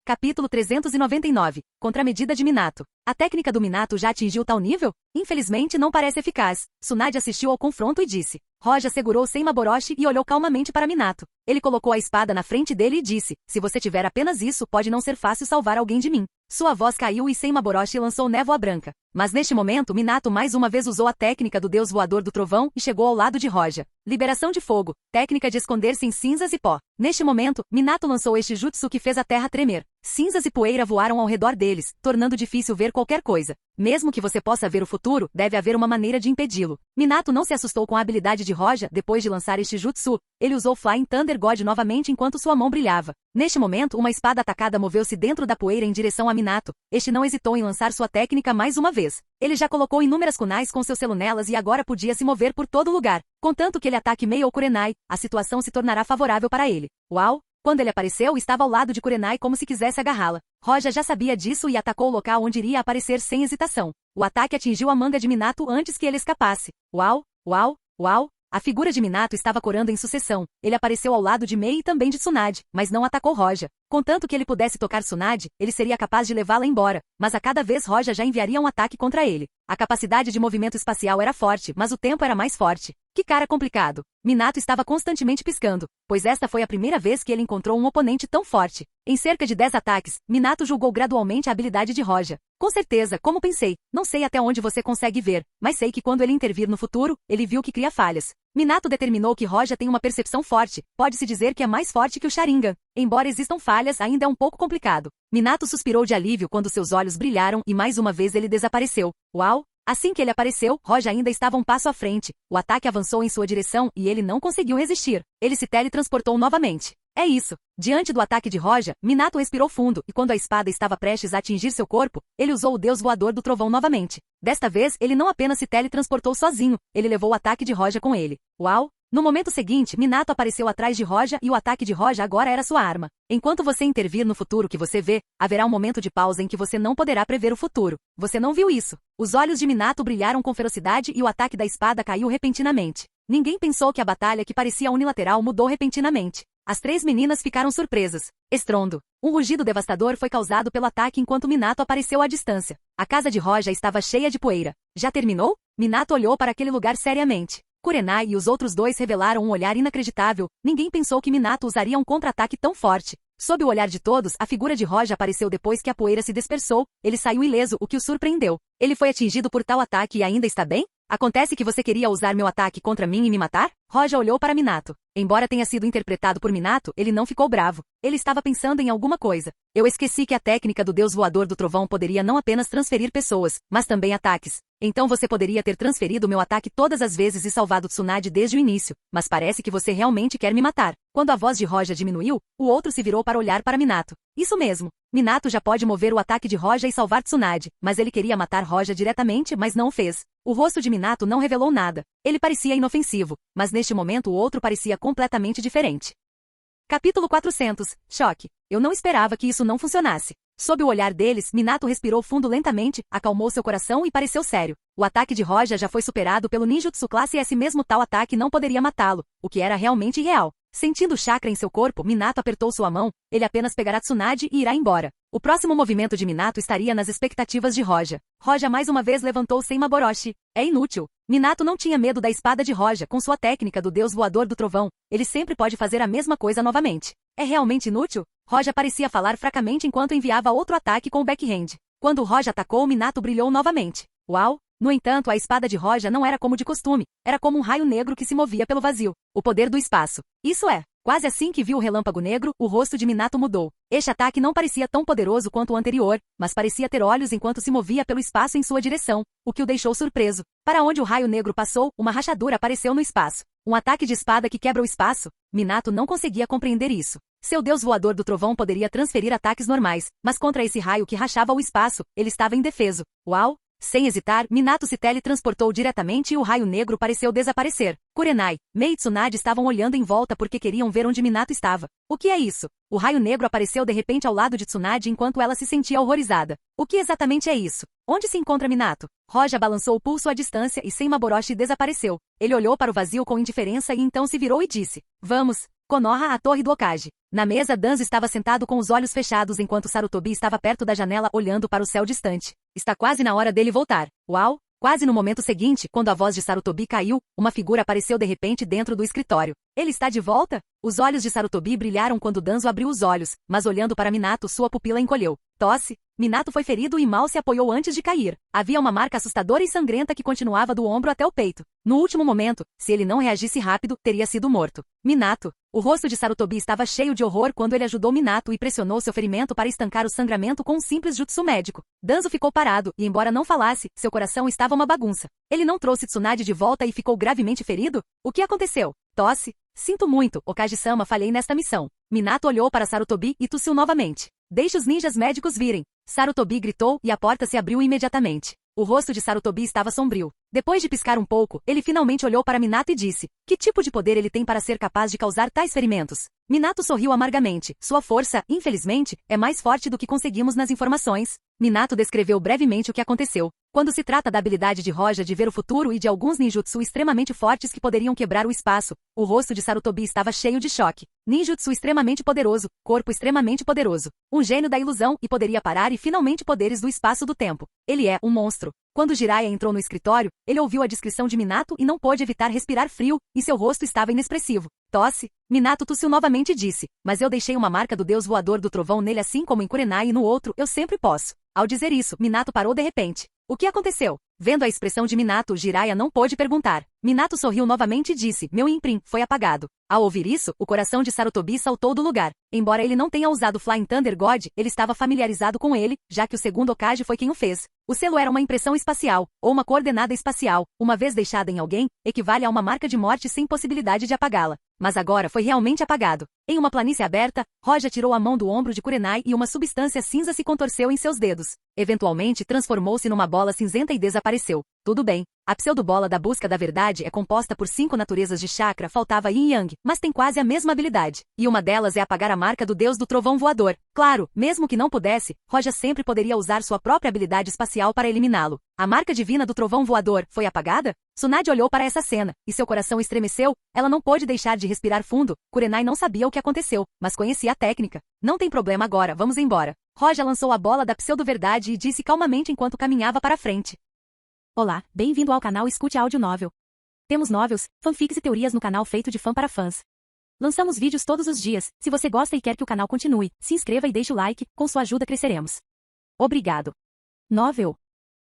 Capítulo 399. Contramedida de Minato. A técnica do Minato já atingiu tal nível? Infelizmente não parece eficaz. Tsunade assistiu ao confronto e disse. Roja segurou Senmaboroshi e olhou calmamente para Minato. Ele colocou a espada na frente dele e disse, se você tiver apenas isso, pode não ser fácil salvar alguém de mim. Sua voz caiu e Senmaboroshi lançou névoa branca. Mas neste momento Minato mais uma vez usou a técnica do deus voador do trovão e chegou ao lado de Roja. Liberação de fogo. Técnica de esconder-se em cinzas e pó. Neste momento, Minato lançou este jutsu que fez a terra tremer. Cinzas e poeira voaram ao redor deles, tornando difícil ver qualquer coisa. Mesmo que você possa ver o futuro, deve haver uma maneira de impedi-lo. Minato não se assustou com a habilidade de Roja depois de lançar este jutsu. Ele usou Flying Thunder God novamente enquanto sua mão brilhava. Neste momento, uma espada atacada moveu-se dentro da poeira em direção a Minato. Este não hesitou em lançar sua técnica mais uma vez. Ele já colocou inúmeras kunais com seus selunelas e agora podia se mover por todo lugar. Contanto que ele ataque Mei ou Kurenai, a situação se tornará favorável para ele. Uau! Quando ele apareceu, estava ao lado de Kurenai como se quisesse agarrá-la. Roja já sabia disso e atacou o local onde iria aparecer sem hesitação. O ataque atingiu a manga de Minato antes que ele escapasse. Uau! Uau! Uau! A figura de Minato estava corando em sucessão. Ele apareceu ao lado de Mei e também de Tsunade, mas não atacou Roja. Contanto que ele pudesse tocar Tsunade, ele seria capaz de levá-la embora, mas a cada vez Roja já enviaria um ataque contra ele. A capacidade de movimento espacial era forte, mas o tempo era mais forte. Que cara complicado. Minato estava constantemente piscando, pois esta foi a primeira vez que ele encontrou um oponente tão forte. Em cerca de 10 ataques, Minato julgou gradualmente a habilidade de Roja. Com certeza, como pensei, não sei até onde você consegue ver, mas sei que quando ele intervir no futuro, ele viu que cria falhas. Minato determinou que Roja tem uma percepção forte, pode-se dizer que é mais forte que o Sharingan. Embora existam falhas, ainda é um pouco complicado. Minato suspirou de alívio quando seus olhos brilharam e mais uma vez ele desapareceu. Uau! Assim que ele apareceu, Roja ainda estava um passo à frente. O ataque avançou em sua direção e ele não conseguiu resistir. Ele se teletransportou novamente. É isso. Diante do ataque de Roja, Minato respirou fundo e quando a espada estava prestes a atingir seu corpo, ele usou o deus voador do trovão novamente. Desta vez, ele não apenas se teletransportou sozinho, ele levou o ataque de Roja com ele. Uau! No momento seguinte, Minato apareceu atrás de Roja e o ataque de Roja agora era sua arma. Enquanto você intervir no futuro que você vê, haverá um momento de pausa em que você não poderá prever o futuro. Você não viu isso. Os olhos de Minato brilharam com ferocidade e o ataque da espada caiu repentinamente. Ninguém pensou que a batalha que parecia unilateral mudou repentinamente. As 3 meninas ficaram surpresas. Estrondo. Um rugido devastador foi causado pelo ataque enquanto Minato apareceu à distância. A casa de Roja estava cheia de poeira. Já terminou? Minato olhou para aquele lugar seriamente. Kurenai e os outros dois revelaram um olhar inacreditável. Ninguém pensou que Minato usaria um contra-ataque tão forte. Sob o olhar de todos, a figura de Roja apareceu depois que a poeira se dispersou. Ele saiu ileso, o que o surpreendeu. Ele foi atingido por tal ataque e ainda está bem? Acontece que você queria usar meu ataque contra mim e me matar? Roja olhou para Minato. Embora tenha sido interpretado por Minato, ele não ficou bravo. Ele estava pensando em alguma coisa. Eu esqueci que a técnica do deus voador do trovão poderia não apenas transferir pessoas, mas também ataques. Então você poderia ter transferido meu ataque todas as vezes e salvado Tsunade desde o início, mas parece que você realmente quer me matar. Quando a voz de Roja diminuiu, o outro se virou para olhar para Minato. Isso mesmo. Minato já pode mover o ataque de Roja e salvar Tsunade, mas ele queria matar Roja diretamente, mas não o fez. O rosto de Minato não revelou nada. Ele parecia inofensivo, mas neste momento o outro parecia completamente diferente. Capítulo 400. Choque. Eu não esperava que isso não funcionasse. Sob o olhar deles, Minato respirou fundo lentamente, acalmou seu coração e pareceu sério. O ataque de Roja já foi superado pelo ninjutsu classe S, mesmo tal ataque não poderia matá-lo, o que era realmente irreal. Sentindo o chakra em seu corpo, Minato apertou sua mão, ele apenas pegará Tsunade e irá embora. O próximo movimento de Minato estaria nas expectativas de Roja. Roja mais uma vez levantou Senmaboroshi. É inútil. Minato não tinha medo da espada de Roja com sua técnica do deus voador do trovão. Ele sempre pode fazer a mesma coisa novamente. É realmente inútil? Roja parecia falar fracamente enquanto enviava outro ataque com o backhand. Quando Roja atacou, Minato brilhou novamente. Uau! No entanto, a espada de Roja não era como de costume, era como um raio negro que se movia pelo vazio. O poder do espaço. Isso é. Quase assim que viu o relâmpago negro, o rosto de Minato mudou. Este ataque não parecia tão poderoso quanto o anterior, mas parecia ter olhos enquanto se movia pelo espaço em sua direção, o que o deixou surpreso. Para onde o raio negro passou, uma rachadura apareceu no espaço. Um ataque de espada que quebra o espaço? Minato não conseguia compreender isso. Seu deus voador do trovão poderia transferir ataques normais, mas contra esse raio que rachava o espaço, ele estava indefeso. Uau! Sem hesitar, Minato se teletransportou diretamente e o raio negro pareceu desaparecer. Kurenai, Mei e Tsunade estavam olhando em volta porque queriam ver onde Minato estava. O que é isso? O raio negro apareceu de repente ao lado de Tsunade enquanto ela se sentia horrorizada. O que exatamente é isso? Onde se encontra Minato? Roja balançou o pulso à distância e Senmaboroshi desapareceu. Ele olhou para o vazio com indiferença e então se virou e disse: Vamos. Konoha, a torre do Hokage. Na mesa, Danzo estava sentado com os olhos fechados enquanto Sarutobi estava perto da janela olhando para o céu distante. Está quase na hora dele voltar. Uau! Quase no momento seguinte, quando a voz de Sarutobi caiu, uma figura apareceu de repente dentro do escritório. Ele está de volta? Os olhos de Sarutobi brilharam quando Danzo abriu os olhos, mas olhando para Minato sua pupila encolheu. Tosse. Minato foi ferido e mal se apoiou antes de cair. Havia uma marca assustadora e sangrenta que continuava do ombro até o peito. No último momento, se ele não reagisse rápido, teria sido morto. Minato. O rosto de Sarutobi estava cheio de horror quando ele ajudou Minato e pressionou seu ferimento para estancar o sangramento com um simples jutsu médico. Danzo ficou parado, e embora não falasse, seu coração estava uma bagunça. Ele não trouxe Tsunade de volta e ficou gravemente ferido? O que aconteceu? Tosse. Sinto muito, Hokage-sama, falhei nesta missão. Minato olhou para Sarutobi e tossiu novamente. Deixe os ninjas médicos virem. Sarutobi gritou e a porta se abriu imediatamente. O rosto de Sarutobi estava sombrio. Depois de piscar um pouco, ele finalmente olhou para Minato e disse: que tipo de poder ele tem para ser capaz de causar tais ferimentos? Minato sorriu amargamente. Sua força, infelizmente, é mais forte do que conseguimos nas informações. Minato descreveu brevemente o que aconteceu. Quando se trata da habilidade de Roja de ver o futuro e de alguns ninjutsu extremamente fortes que poderiam quebrar o espaço, o rosto de Sarutobi estava cheio de choque. Ninjutsu extremamente poderoso, corpo extremamente poderoso, um gênio da ilusão e poderia parar e finalmente poderes do espaço do tempo. Ele é um monstro. Quando Jiraiya entrou no escritório, ele ouviu a descrição de Minato e não pôde evitar respirar frio, e seu rosto estava inexpressivo. Tosse. Minato tossiu novamente e disse: mas eu deixei uma marca do deus voador do trovão nele assim como em Kurenai e no outro, eu sempre posso. Ao dizer isso, Minato parou de repente. O que aconteceu? Vendo a expressão de Minato, Jiraiya não pôde perguntar. Minato sorriu novamente e disse: meu imprim foi apagado. Ao ouvir isso, o coração de Sarutobi saltou do lugar. Embora ele não tenha usado Flying Thunder God, ele estava familiarizado com ele, já que o segundo Hokage foi quem o fez. O selo era uma impressão espacial, ou uma coordenada espacial. Uma vez deixada em alguém, equivale a uma marca de morte sem possibilidade de apagá-la. Mas agora foi realmente apagado. Em uma planície aberta, Roja tirou a mão do ombro de Kurenai e uma substância cinza se contorceu em seus dedos. Eventualmente transformou-se numa bola cinzenta e desapareceu. Tudo bem. A pseudo-bola da busca da verdade é composta por 5 naturezas de chakra, faltava Yin e Yang, mas tem quase a mesma habilidade. E uma delas é apagar a marca do deus do trovão voador. Claro, mesmo que não pudesse, Roja sempre poderia usar sua própria habilidade espacial para eliminá-lo. A marca divina do trovão voador foi apagada? Tsunade olhou para essa cena, e seu coração estremeceu. Ela não pôde deixar de respirar fundo. Kurenai não sabia o que aconteceu, mas conhecia a técnica. Não tem problema agora, vamos embora. Roja lançou a bola da pseudo-verdade e disse calmamente enquanto caminhava para frente. Olá, bem-vindo ao canal Escute Áudio Novel. Temos novels, fanfics e teorias no canal feito de fã para fãs. Lançamos vídeos todos os dias. Se você gosta e quer que o canal continue, se inscreva e deixe o like, com sua ajuda cresceremos. Obrigado. Novel.